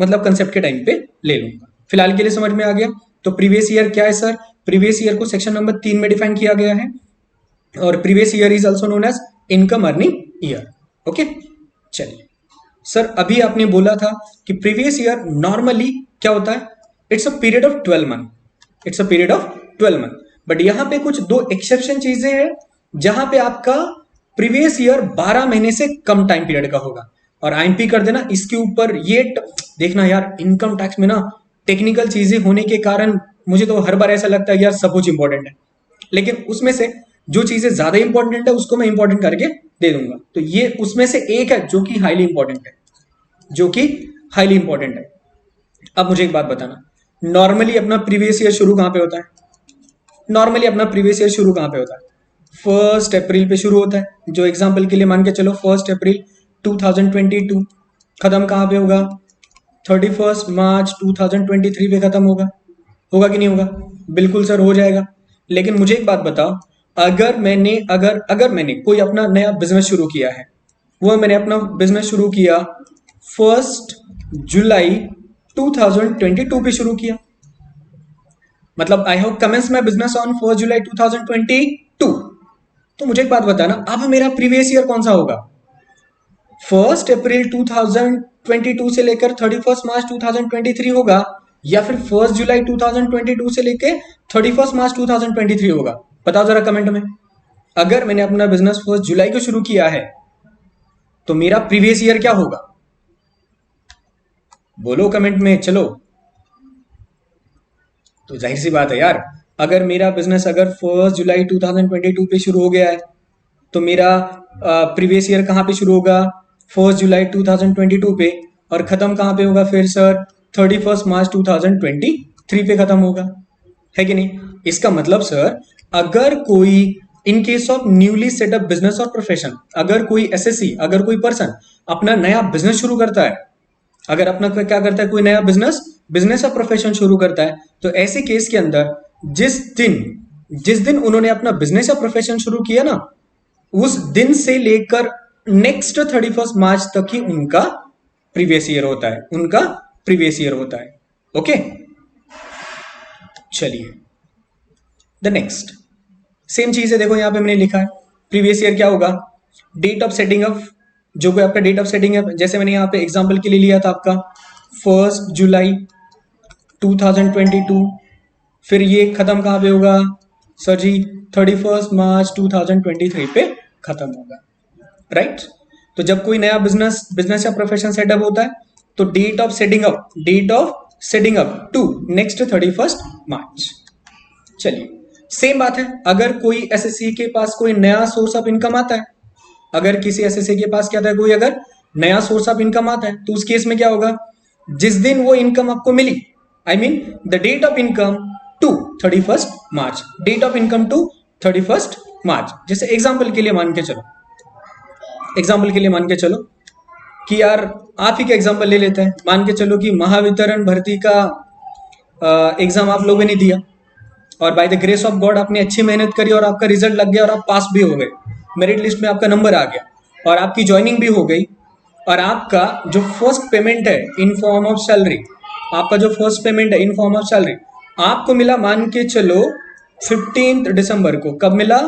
मतलब कंसेप्ट के टाइम पे ले लूंगा। फिलहाल के लिए समझ में आ गया। तो प्रीवियस ईयर क्या है सर? प्रीवियस ईयर को सेक्शन नंबर 3 में डिफाइन किया गया है, और previous year is also known as income earning year. Okay, चलिए सर, अभी आपने बोला था कि प्रीवियस ईयर नॉर्मली क्या होता है? It's a period of 12 month. It's a period of 12 month. But यहां पे कुछ दो एक्सेप्शन चीजें हैं जहां पे आपका प्रीवियस ईयर 12 महीने से कम टाइम पीरियड का होगा। और आईएमपी कर देना इसके ऊपर। ये देखना यार, इनकम टैक्स में ना टेक्निकल चीजें होने के कारण मुझे तो हर बार ऐसा लगता है यार सब कुछ इंपॉर्टेंट है, लेकिन उसमें से जो चीजें ज्यादा इंपॉर्टेंट है उसको मैं इंपॉर्टेंट करके दे दूंगा। तो ये उसमें से एक है जो कि हाईली इंपॉर्टेंट है, जो कि हाईली इंपॉर्टेंट है। अब मुझे एक बात बताना, नॉर्मली अपना प्रीवियस ईयर शुरू कहां पे होता है? नॉर्मली अपना प्रीवियस ईयर शुरू कहां पे होता है? फर्स्ट अप्रैल पे शुरू होता है। जो एग्जाम्पल के लिए मान के चलो 1 अप्रैल 2022 खत्म कहाँ पे होगा? 31 मार्च 2023 पे खत्म होगा। होगा कि नहीं होगा? बिल्कुल सर हो जाएगा। लेकिन मुझे एक बात बताओ, अगर मैंने कोई अपना नया बिजनेस शुरू किया है, वो मैंने अपना बिजनेस शुरू किया 1 जुलाई 2022 पे शुरू किया, मतलब I have commence my business on 1 July 2022। तो मुझे एक बात बताना, अब मेरा प्रीवियस ईयर कौन सा होगा? 1 अप्रैल 2022 से लेकर 31 मार्च 2023 होगा, या फिर 1 जुलाई 2022 से लेकर 31 मार्च 2023 होगा? बताओ जरा कमेंट में। अगर मैंने अपना बिजनेस 1 जुलाई को शुरू किया है तो मेरा प्रीवियस ईयर क्या होगा? बोलो कमेंट में, चलो। तो जाहिर सी बात है यार, अगर मेरा बिजनेस अगर 1 जुलाई 2022 पे शुरू हो गया है तो मेरा प्रीवियस ईयर कहाँ पे शुरू होगा? 1 जुलाई 2022 पे, और खत्म कहाँ पे होगा फिर सर? 31 मार्च 2023 पे खत्म होगा, है कि नहीं? इसका मतलब सर, अगर कोई in case of newly setup business और प्रोफेशन, अगर कोई एसएससी, अगर कोई पर्सन अपना नया बिजनेस शुरू करता है, अगर अपना क्या करता है, कोई नया बिजनेस बिजनेस और प्रोफेशन शुरू करता है, तो ऐसे केस के अंदर जिस दिन उन्होंने अपना बिजनेस या प्रोफेशन शुरू किया ना, उस दिन से लेकर नेक्स्ट 31 मार्च तक ही उनका प्रीवियस ईयर होता है, उनका प्रीवियस ईयर होता है। ओके, चलिए द नेक्स्ट सेम चीज है। देखो यहां पे मैंने लिखा है प्रीवियस ईयर क्या होगा? डेट ऑफ सेटिंग अप, जो कोई आपका डेट ऑफ सेटिंग अप, जैसे मैंने यहाँ पे एग्जांपल के लिए लिया था आपका 1 जुलाई 2022, फिर ये खत्म कहाँ पे होगा सर जी? 31 मार्च 2023 पे खत्म होगा, राइट? तो जब कोई नया बिजनेस या प्रोफेशन सेटअप होता है तो date of setting up to next 31 March. चलिए सेम बात है, अगर कोई एसएससी के पास कोई नया सोर्स ऑफ इनकम आता है, अगर किसी एसएससी के पास क्या था, कोई अगर नया सोर्स ऑफ इनकम आता है, तो उस केस में क्या होगा? जिस दिन वो इनकम आपको मिली, I mean the date of income to 31 March, date of income to 31 March. जैसे एग्जाम्पल के लिए मान के चलो कि यार आप ही का एग्जाम्पल ले लेते हैं। मान के चलो कि महावितरण भर्ती का एग्जाम आप लोगों ने दिया, और by the grace of God आपने अच्छी मेहनत करी और आपका रिजल्ट लग गया और आप पास भी हो गए, मेरिट लिस्ट में आपका नंबर आ गया और आपकी ज्वाइनिंग भी हो गई, और आपका जो फर्स्ट पेमेंट है इन फॉर्म ऑफ सैलरी, आपका जो फर्स्ट पेमेंट है इन फॉर्म ऑफ सैलरी आपको मिला मान के चलो 15 दिसंबर को। कब मिला?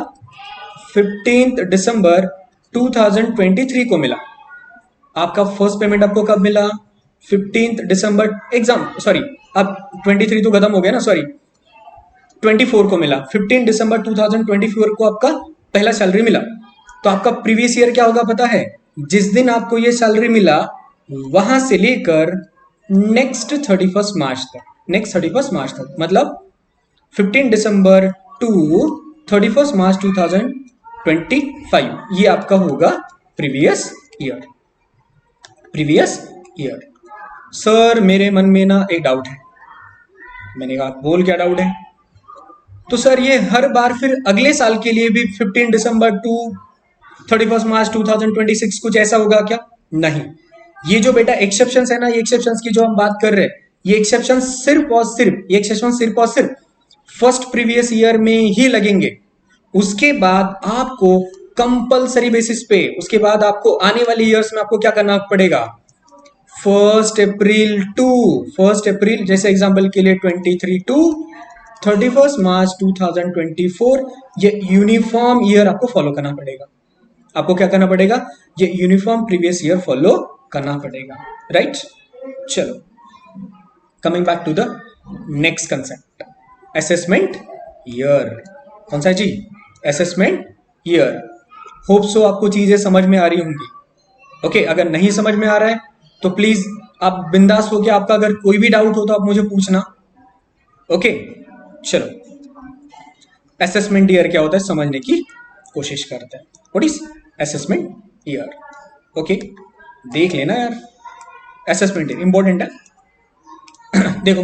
15 दिसंबर 2023 को मिला। आपका फर्स्ट पेमेंट आपको कब मिला? 15 दिसंबर, अब 23 तो खत्म हो गया ना, सॉरी 24 को मिला। 15 दिसंबर 2024 को आपका पहला सैलरी मिला। तो आपका प्रीवियस ईयर क्या होगा पता है? जिस दिन आपको ये सैलरी मिला वहां से लेकर नेक्स्ट 31 मार्च तक, मतलब 15 दिसंबर टू 31 मार्च 2025, ये आपका होगा प्रीवियस ईयर। सर मेरे मन में ना एक डाउट है। मैंने कहा बोल क्या डाउट है? तो सर ये हर बार फिर अगले साल के लिए भी 15 दिसंबर टू 31 मार्च 2026 कुछ ऐसा होगा क्या? नहीं, ये जो बेटा एक्सेप्शंस है ना, ये एक्सेप्शंस की जो हम बात कर रहे हैं, ये एक्सेप्शन सिर्फ और सिर्फ फर्स्ट प्रीवियस ईयर में ही लगेंगे। उसके बाद आपको कंपलसरी बेसिस पे, उसके बाद आपको आने वाले ईयर्स में आपको क्या करना पड़ेगा? 1 अप्रैल जैसे एग्जांपल के लिए 23 टू 31 मार्च 2024, ये यूनिफॉर्म ईयर आपको फॉलो करना पड़ेगा। आपको क्या करना पड़ेगा? ये यूनिफॉर्म प्रीवियस ईयर फॉलो करना पड़ेगा, राइट? चलो coming back to the next concept, assessment year. कौन सा है जी? Assessment year. होप सो आपको चीजें समझ में आ रही होंगी। ओके, अगर नहीं समझ में आ रहा है तो प्लीज आप बिंदास हो के, आपका अगर कोई भी डाउट हो तो आप मुझे पूछना। ओके चलो, असेसमेंट ईयर क्या होता है समझने की कोशिश करते हैं। What is assessment year? Okay देख लेना यार, असेसमेंट ईयर इंपॉर्टेंट है। देखो,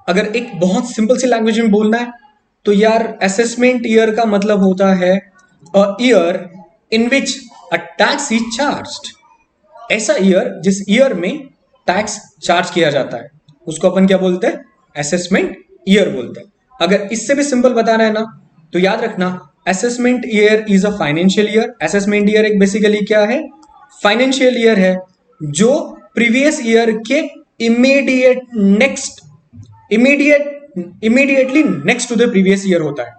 अगर एक बहुत सिंपल सी लैंग्वेज में बोलना है तो यार असेसमेंट ईयर का मतलब होता है a year in which a tax is charged. ऐसा ईयर जिस ईयर में टैक्स चार्ज किया जाता है उसको अपन क्या बोलते हैं? असेसमेंट ईयर बोलते हैं। अगर इससे भी सिंपल बताना है ना तो याद रखना, assessment year is a financial year. Assessment year एक बेसिकली क्या है? फाइनेंशियल ईयर है जो प्रीवियस ईयर के immediate next immediately next to the previous year होता है।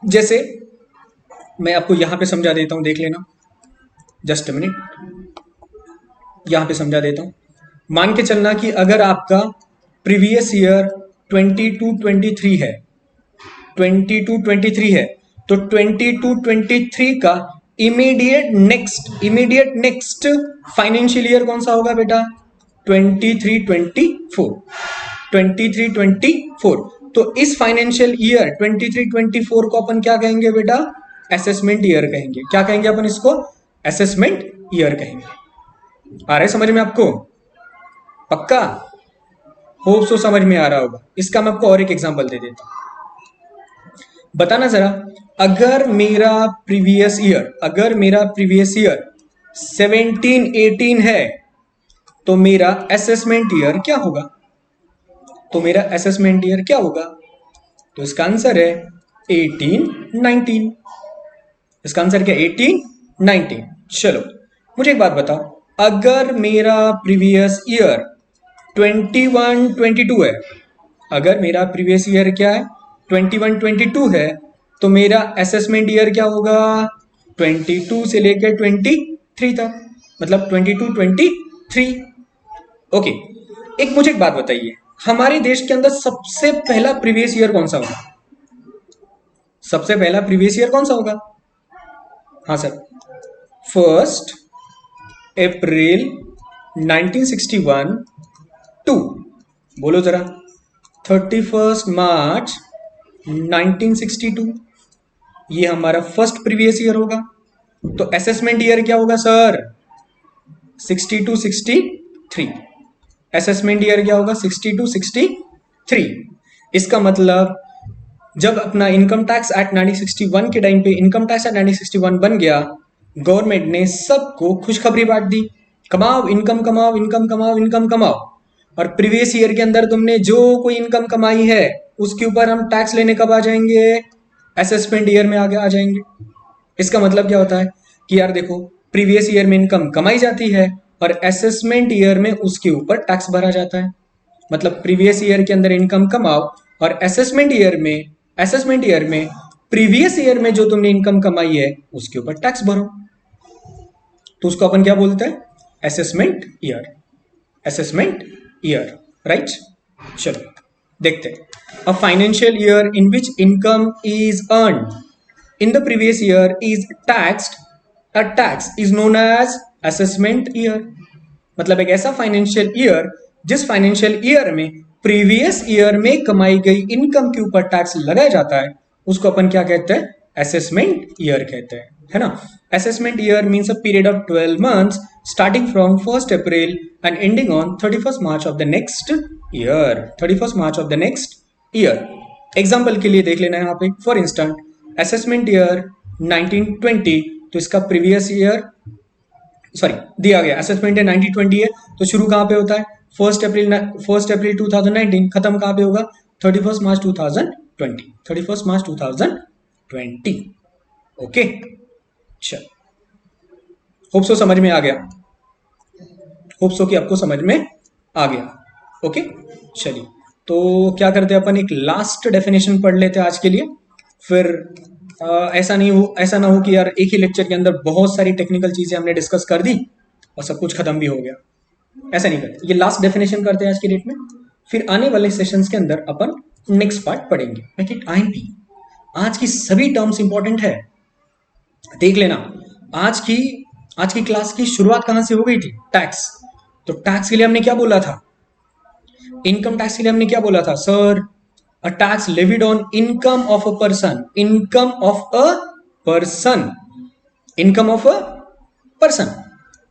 जैसे मैं आपको यहां पे समझा देता हूं, देख लेना, जस्ट अ मिनट, यहां पे समझा देता हूं। मान के चलना कि अगर आपका प्रीवियस ईयर 22-23 है, 22-23 है, तो 22-23 का इमीडिएट नेक्स्ट फाइनेंशियल ईयर कौन सा होगा बेटा? 23-24। 23-24। तो इस फाइनेंशियल ईयर 23-24 को अपन क्या कहेंगे बेटा? असेसमेंट ईयर कहेंगे। क्या कहेंगे अपन इसको? असेसमेंट ईयर कहेंगे। आ रहा है समझ में आपको? पक्का? होप सो समझ में आ रहा होगा। इसका मैं आपको और एक एग्जांपल दे देता हूं। बताना जरा, अगर मेरा प्रीवियस ईयर 17-18 है तो मेरा असेसमेंट ईयर क्या होगा? तो इसका आंसर है 18-19। इसका आंसर क्या? 18-19। चलो मुझे एक बात बताओ, अगर मेरा प्रीवियस ईयर 21-22 है, अगर मेरा प्रीवियस ईयर क्या है? 21-22 है, तो मेरा असेसमेंट ईयर क्या होगा? 22 से लेकर 23 तक, मतलब 22-23। ओके, एक मुझे एक बात बताइए, हमारे देश के अंदर सबसे पहला प्रीवियस ईयर कौन सा होगा? सबसे पहला प्रीवियस ईयर कौन सा होगा? हाँ सर, 1 अप्रैल 1961 टू, बोलो जरा, 31 मार्च 1962। ये हमारा फर्स्ट प्रीवियस ईयर होगा। तो असेसमेंट ईयर क्या होगा सर? 62-63। असेसमेंट ईयर क्या होगा? 62-63। इसका मतलब जब अपना इनकम टैक्स एक्ट 1961 के टाइम पे इनकम टैक्स एक्ट 1961 बन गया, गवर्नमेंट ने सबको खुशखबरी बांट दी, कमाओ, इनकम कमाओ, इनकम कमाओ, इनकम कमाओ। और प्रीवियस ईयर के अंदर तुमने जो कोई इनकम कमाई है उसके ऊपर हम टैक्स लेने कब आ जाएंगे? असेसमेंट ईयर में आगे आ जाएंगे। इसका मतलब क्या होता है कि यार देखो, प्रीवियस ईयर में इनकम कमाई जाती है और असेसमेंट ईयर में उसके ऊपर टैक्स भरा जाता है। मतलब प्रीवियस ईयर के अंदर इनकम कमाओ और असेसमेंट ईयर में प्रीवियस ईयर में जो तुमने इनकम कमाई है उसके ऊपर टैक्स भरो। तो उसको अपन क्या बोलते हैं? Assessment year, right? चलो देखते हैं। A financial year in which income is earned in the previous year is taxed, a tax is known as assessment year. मतलब एक ऐसा फाइनेंशियल ईयर जिस फाइनेंशियल ईयर में प्रीवियस ईयर में कमाई गई इनकम के ऊपर टैक्स लगाया जाता है उसको अपन क्या कहते हैं? असेसमेंट ईयर कहते हैं, है ना? Assessment year means a period of 12 months starting from 1 April and ending on 31 March of the next year. 31 March of the next year. Example के लिए देख लेना यहाँ पे, फॉर इंस्टेंट असेसमेंट ईयर 1920, तो इसका प्रीवियस ईयर दिया गया असेसमेंट है 1920 है, तो शुरू कहां पे होता है? 1 अप्रैल 2019, खत्म कहां पे होगा? 31 मार्च 2020। 31 मार्च 2020। ओके, चल, होप सो समझ में आ गया। होप सो कि आपको समझ में आ गया। ओके, चलिए, तो क्या करते हैं अपन, एक लास्ट डेफिनेशन पढ़ लेते हैं आज के लिए। फिर ऐसा ना हो कि यार एक ही लेक्चर के अंदर बहुत सारी टेक्निकल चीजें हमने डिस्कस कर दी और सब कुछ खत्म भी हो गया। ऐसा नहीं करते, ये लास्ट डेफिनेशन करते हैं आज की डेट में। फिर आने वाले सेशंस के अंदर अपन नेक्स्ट पार्ट पढ़ेंगे। पैकेट आईएमपी, आज की सभी टर्म्स इंपॉर्टेंट है, देख लेना। आज की क्लास की शुरुआत कहां से हो गई थी? टैक्स। तो टैक्स के लिए हमने क्या बोला था? इनकम टैक्स के लिए हमने क्या बोला था sir? A tax levied on income of a person. Income of a person.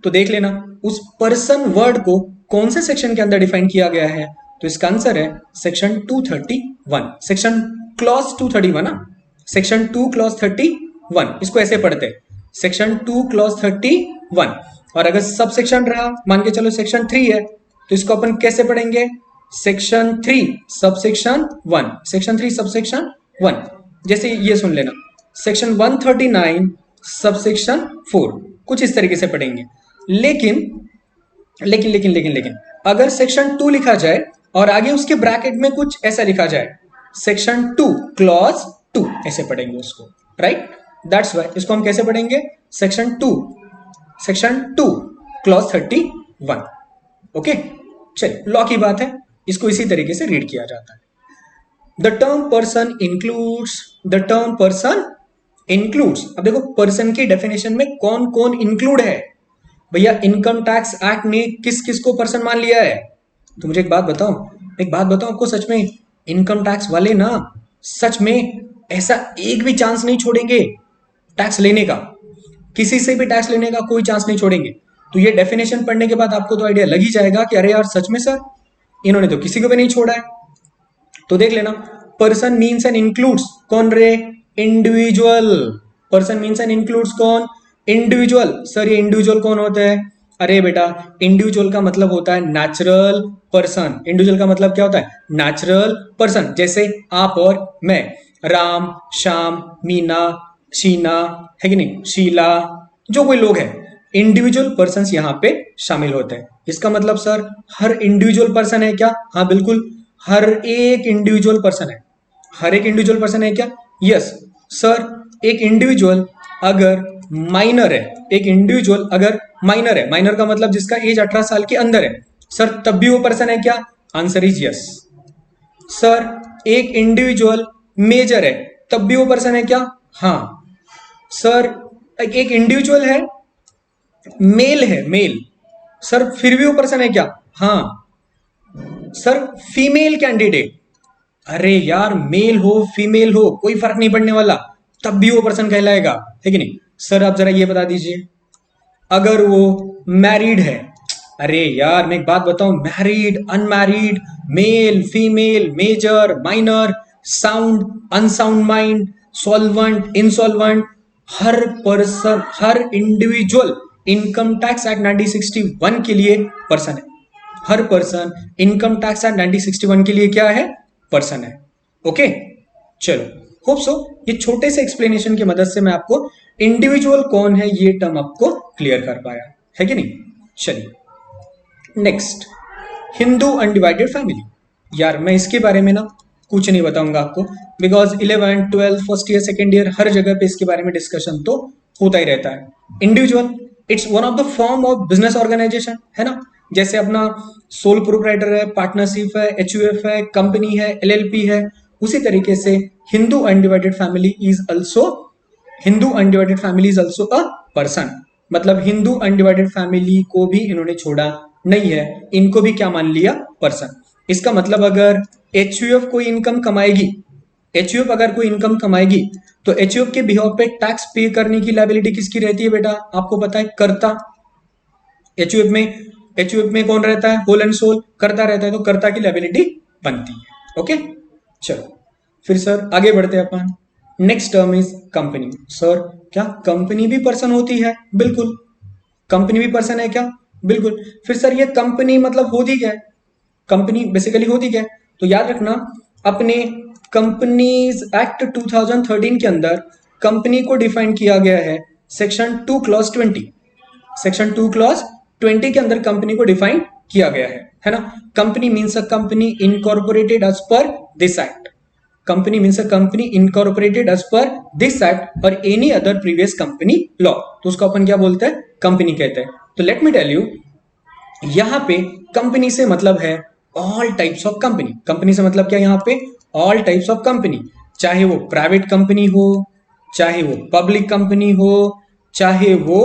तो देख लेना उस पर्सन वर्ड को कौन से सेक्शन के अंदर डिफाइन किया गया है। तो इसका आंसर है सेक्शन 231। सेक्शन क्लॉज 231 ना, सेक्शन 2 क्लॉज 31, इसको ऐसे पढ़ते हैं, सेक्शन 2 क्लॉज 31। और अगर सब सेक्शन रहा, मान के चलो सेक्शन 3 है, तो इसको अपन कैसे पढ़ेंगे, सेक्शन 3 सबसेक्शन 1, सेक्शन 3 सबसेक्शन 1। जैसे ये सुन लेना, सेक्शन 139 सबसेक्शन 4, कुछ इस तरीके से पढ़ेंगे। लेकिन लेकिन लेकिन लेकिन लेकिन अगर सेक्शन 2 लिखा जाए और आगे उसके ब्रैकेट में कुछ ऐसा लिखा जाए, सेक्शन 2 क्लॉज 2, ऐसे पढ़ेंगे उसको, राइट। दैट्स वाई इसको हम कैसे पढ़ेंगे, सेक्शन 2 क्लॉज 31। ओके, चलिए लॉ की बात है, इसको इसी तरीके से रीड किया जाता है। द टर्म पर्सन इंक्लूड्स, अब देखो पर्सन की डेफिनेशन में कौन कौन इंक्लूड है। भैया इनकम टैक्स एक्ट ने किस किस को पर्सन मान लिया है। तो मुझे एक बात बताओ आपको, सच में इनकम टैक्स वाले ना सच में ऐसा एक भी चांस नहीं छोड़ेंगे टैक्स लेने का, किसी से भी टैक्स लेने का कोई चांस नहीं छोड़ेंगे। तो ये डेफिनेशन पढ़ने के बाद आपको तो आइडिया लग ही जाएगा कि अरे यार सच में सर इन्होंने तो किसी को भी नहीं छोड़ा है। तो देख लेना, पर्सन मीन्स एंड इंक्लूड्स कौन रे, individual. Person means and includes कौन, इंडिविजुअल। सर ये इंडिविजुअल कौन होता है, अरे बेटा इंडिविजुअल का मतलब होता है नेचुरल पर्सन। इंडिविजुअल का मतलब क्या होता है, नेचुरल पर्सन। जैसे आप और मैं, राम, श्याम, मीना, शीना, है कि नहीं, शीला, जो कोई लोग हैं, इंडिविजुअल पर्सन यहाँ पे शामिल होते हैं। इसका मतलब सर हर इंडिविजुअल पर्सन है क्या, हाँ बिल्कुल, हर एक इंडिविजुअल पर्सन है। हर एक इंडिविजुअल पर्सन है क्या, यस सर। एक इंडिविजुअल अगर माइनर है, एक इंडिविजुअल अगर माइनर है, माइनर का मतलब जिसका एज 18 साल के अंदर है, सर तब भी वो पर्सन है क्या, आंसर इज यस। सर एक इंडिविजुअल मेजर है, तब भी वो पर्सन है क्या, हाँ। सर एक इंडिविजुअल है, मेल है, मेल, सर फिर भी वो पर्सन है क्या, हाँ। सर फीमेल कैंडिडेट, अरे यार मेल हो फीमेल हो कोई फर्क नहीं पड़ने वाला, तब भी वो पर्सन कहलाएगा, है कि नहीं। सर आप जरा ये बता दीजिए, अगर वो मैरिड है, अरे यार मैं एक बात बताऊं, married, unmarried, male, female, major, minor, sound, unsound mind, solvent, insolvent, हर पर्सन, हर इंडिविजुअल इनकम टैक्स एक्ट 1961 के लिए पर्सन है। हर पर्सन इनकम टैक्स एक्ट 1961 के लिए क्या है, पर्सन है। ओके, चलो होप सो ये छोटे से एक्सप्लेनेशन की मदद से मैं आपको इंडिविजुअल कौन है ये टर्म आपको क्लियर कर पाया, है कि नहीं। चलिए नेक्स्ट, हिंदू अनडिवाइडेड फैमिली। यार मैं इसके बारे में ना कुछ नहीं बताऊंगा आपको, because 11, 12, first year, second year हर जगह पे इसके बारे में डिस्कशन तो होता ही रहता है। Individual it's one of the form of business organization, है ना। जैसे अपना सोल प्रोप्राइटर है, पार्टनरशिप है, एचयूएफ है, कंपनी है, एलएलपी है, उसी तरीके से Hindu undivided family is also, Hindu undivided family is also a person. मतलब हिंदू अनडिवाइडेड फैमिली को भी इन्होंने छोड़ा नहीं है, इनको भी क्या मान लिया, पर्सन। इसका मतलब अगर एचयूएफ कोई इनकम कमाएगी, एचयूएफ अगर कोई इनकम कमाएगी तो एचयूएफ के बिहाफ पे टैक्स पे करने की लायबिलिटी किसकी रहती है बेटा, आपको पता है, कर्ता। एचयूएफ में कौन रहता है, होल एंड सोल, कर्ता रहता है, तो कर्ता की लायबिलिटी बनती है। ओके, चलो फिर सर आगे बढ़ते हैं अपन। Next term is company. Sir क्या कंपनी भी पर्सन होती है, बिल्कुल, कंपनी भी पर्सन है क्या, बिल्कुल। फिर सर ये कंपनी मतलब होती क्या है, कंपनी बेसिकली होती क्या है, तो याद रखना अपने कंपनीज एक्ट 2013 के अंदर कंपनी को डिफाइन किया गया है सेक्शन 2 क्लॉज 20, सेक्शन 2 क्लॉज 20 के अंदर कंपनी को डिफाइन किया गया है ना। Company means a company incorporated as per this act, company means a company incorporated as per this act और any other previous company law, तो उसको अपन क्या बोलते हैं, कंपनी कहते हैं। तो लेट मी टेल यू, यहां पे कंपनी से मतलब है all types of company. Company से मतलब क्या, यहां पे ऑल टाइप्स ऑफ कंपनी, चाहे वो प्राइवेट कंपनी हो, चाहे वो पब्लिक कंपनी हो, चाहे वो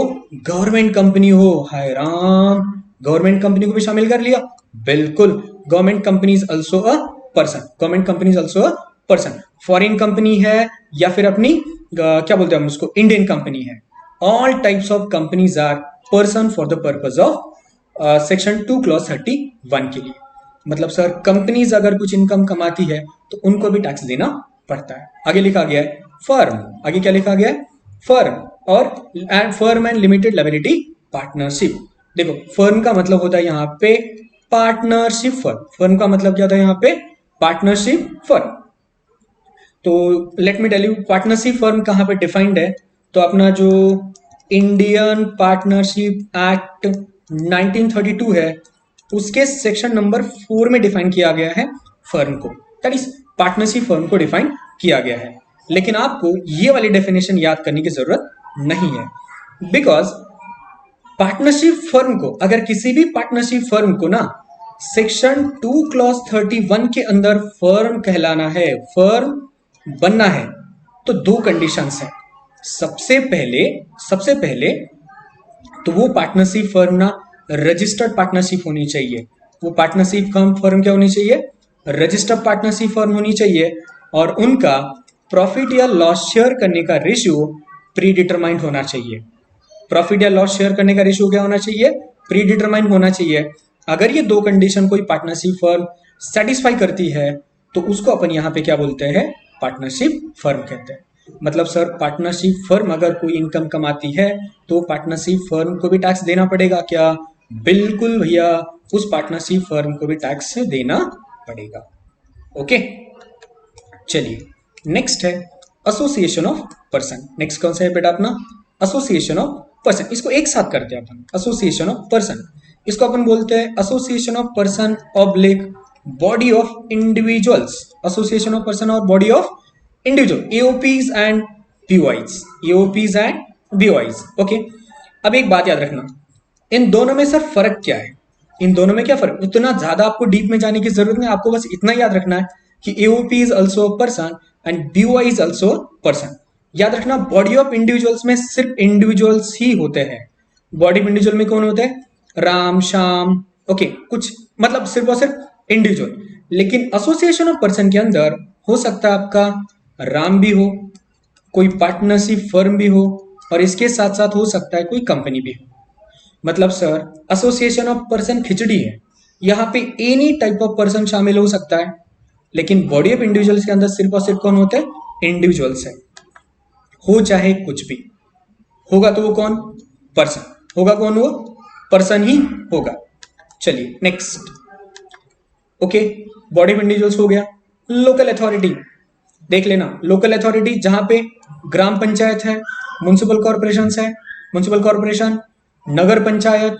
गवर्नमेंट कंपनी हो। हाय राम, गवर्नमेंट कंपनी को भी शामिल कर लिया, बिल्कुल। Government company is also a person, government company is also a person. Foreign company है या फिर अपनी क्या बोलते हैं हम उसको, इंडियन कंपनी है। All types of companies are person for the purpose of section 2 clause 31 के लिए। मतलब सर कंपनीज अगर कुछ इनकम कमाती है तो उनको भी टैक्स देना पड़ता है। आगे लिखा गया है फर्म, आगे क्या लिखा गया है फर्म, और firm and limited liability partnership. देखो फर्म का मतलब होता है यहाँ पे पार्टनरशिप फर्म, फर्म का मतलब क्या होता है यहाँ पे पार्टनरशिप फर्म। तो let me tell you partnership firm कहाँ पे डिफाइंड है, तो अपना जो इंडियन पार्टनरशिप एक्ट 1932 है उसके सेक्शन नंबर 4 में डिफाइन किया गया है फर्म को, दैट इज पार्टनरशिप फर्म को डिफाइन किया गया है। लेकिन आपको ये वाली डेफिनेशन याद करने की जरूरत नहीं है, बिकॉज पार्टनरशिप फर्म को, अगर किसी भी पार्टनरशिप फर्म को ना सेक्शन 2 क्लॉज 31 के अंदर फर्म कहलाना है, फर्म बनना है, तो दो कंडीशंस हैं। सबसे पहले तो वो पार्टनरशिप फर्म ना रजिस्टर्ड पार्टनरशिप होनी चाहिए। वो पार्टनरशिप फर्म क्या होनी चाहिए, रजिस्टर्ड पार्टनरशिप फर्म होनी चाहिए, और उनका प्रॉफिट या लॉस शेयर करने का रेशियो प्री डिटरमाइंड होना चाहिए। प्रॉफिट या लॉस शेयर करने का रेशियो क्या होना चाहिए, प्री डिटरमाइंड होना चाहिए। अगर ये दो कंडीशन कोई पार्टनरशिप फर्म सेटिस्फाई करती है तो उसको अपन यहाँ पे क्या बोलते हैं, पार्टनरशिप फर्म कहते हैं। मतलब सर पार्टनरशिप फर्म अगर कोई इनकम कमाती है तो पार्टनरशिप फर्म को भी टैक्स देना पड़ेगा क्या, बिल्कुल भैया, उस पार्टनरशिप फर्म को भी टैक्स देना पड़ेगा। ओके चलिए नेक्स्ट है एसोसिएशन ऑफ पर्सन। नेक्स्ट कौन सा है बेटा अपना, एसोसिएशन ऑफ पर्सन। इसको एक साथ करते हैं अपन, एसोसिएशन ऑफ पर्सन। इसको अपन बोलते हैं association of person oblique body of individuals, association of person और body of individual, AOPs and BOIs, AOPs and BOIs. Okay अब एक बात याद रखना, इन दोनों में सर फर्क क्या है, इन दोनों में क्या फर्क, इतना ज्यादा आपको डीप में जाने की जरूरत नहीं, आपको बस इतना याद रखना है कि AOP is also person and BOI is also person. याद रखना बॉडी ऑफ इंडिविजुअल्स में सिर्फ इंडिविजुअल्स ही होते हैं। बॉडी ऑफ इंडिविजुअल में कौन होते हैं, राम श्याम, ओके कुछ मतलब सिर्फ और सिर्फ इंडिविजुअल। लेकिन एसोसिएशन ऑफ पर्सन के अंदर हो सकता है आपका राम भी हो, कोई पार्टनरशिप फर्म भी हो, और इसके साथ साथ हो सकता है कोई कंपनी भी हो। मतलब सर एसोसिएशन ऑफ पर्सन खिचड़ी है, यहाँ पे एनी टाइप ऑफ पर्सन शामिल हो सकता है, लेकिन बॉडी ऑफ इंडिविजुअल्स के अंदर सिर्फ और सिर्फ कौन होते हैं, इंडिविजुअल्स है। हो चाहे कुछ भी होगा तो वो कौन, पर्सन होगा, कौन वो पर्सन ही होगा। चलिए next, okay body of individuals हो गया। लोकल अथॉरिटी देख लेना, लोकल अथॉरिटी जहां पे ग्राम पंचायत है, म्युनिसिपल कॉर्पोरेशन है, म्युनिसिपल कॉर्पोरेशन, नगर पंचायत,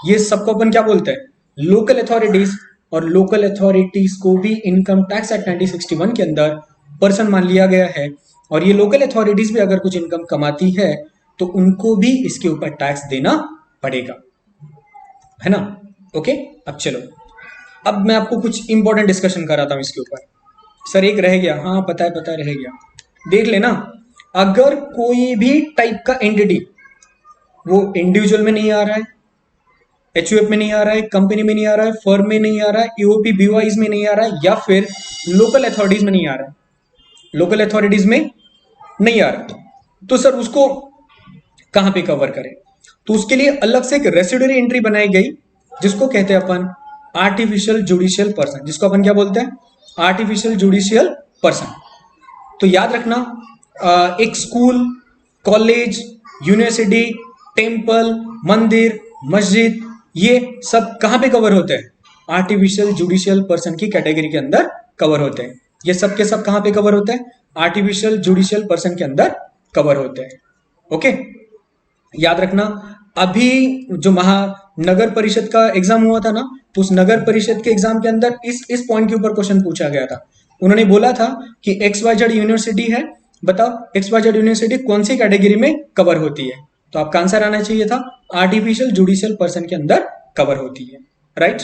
ये सबको अपन क्या बोलते हैं, लोकल अथॉरिटीज। और लोकल अथॉरिटीज को भी इनकम टैक्स एक्ट 1961 के अंदर पर्सन मान लिया गया है, और ये लोकल अथॉरिटीज भी अगर कुछ इनकम कमाती है तो उनको भी इसके ऊपर टैक्स देना पड़ेगा, है ना। ओके अब चलो, अब मैं आपको कुछ इंपॉर्टेंट डिस्कशन कराता हूं इसके ऊपर। सर एक रह गया, हाँ पता है रह गया, देख लेना। अगर कोई भी टाइप का एंटिटी वो इंडिविजुअल में नहीं आ रहा है, एचयूएफ में नहीं आ रहा है, कंपनी में नहीं आ रहा है, फर्म में नहीं आ रहा है, ईओपी बीओआईज में नहीं आ रहा है, या फिर लोकल अथॉरिटीज में नहीं आ रहा है, लोकल अथॉरिटीज में नहीं आ रहा है, तो सर उसको कहां पे कवर करें, तो उसके लिए अलग से एक रेसिडुअरी एंट्री बनाई गई जिसको कहते हैं अपन आर्टिफिशियल जुडिशियल पर्सन, जिसको अपन क्या बोलते हैं, आर्टिफिशियल जुडिशियल पर्सन। तो याद रखना एक स्कूल, कॉलेज, यूनिवर्सिटी, टेम्पल, मंदिर, मस्जिद, ये सब कहां पे कवर होते हैं, आर्टिफिशियल जुडिशियल पर्सन की कैटेगरी के अंदर कवर होते हैं। ये सब के सब कहां पे कवर होते हैं, आर्टिफिशियल जुडिशियल पर्सन के अंदर कवर होते हैं। ओके याद रखना, अभी जो महानगर परिषद का एग्जाम हुआ था ना, तो उस नगर परिषद के एग्जाम के अंदर इस पॉइंट के ऊपर क्वेश्चन पूछा गया था। उन्होंने बोला था कि XYZ यूनिवर्सिटी है, बताओ XYZ यूनिवर्सिटी कौन सी कैटेगरी में कवर होती है, तो आपका आंसर आना चाहिए था आर्टिफिशियल जुडिशियल पर्सन के अंदर कवर होती है, राइट।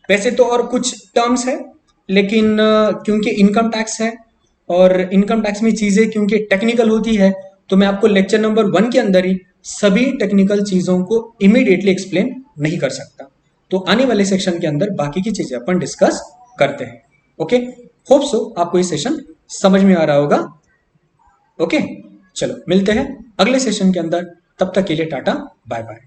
वैसे तो और कुछ टर्म्स है, लेकिन क्योंकि इनकम टैक्स है और इनकम टैक्स में चीजें क्योंकि टेक्निकल होती है, तो मैं आपको लेक्चर नंबर 1 के अंदर ही सभी टेक्निकल चीजों को इमीडिएटली एक्सप्लेन नहीं कर सकता। तो आने वाले सेक्शन के अंदर बाकी की चीजें अपन डिस्कस करते हैं। ओके होप सो आपको ये सेशन समझ में आ रहा होगा। ओके चलो मिलते हैं अगले सेशन के अंदर, तब तक के लिए टाटा बाय बाय।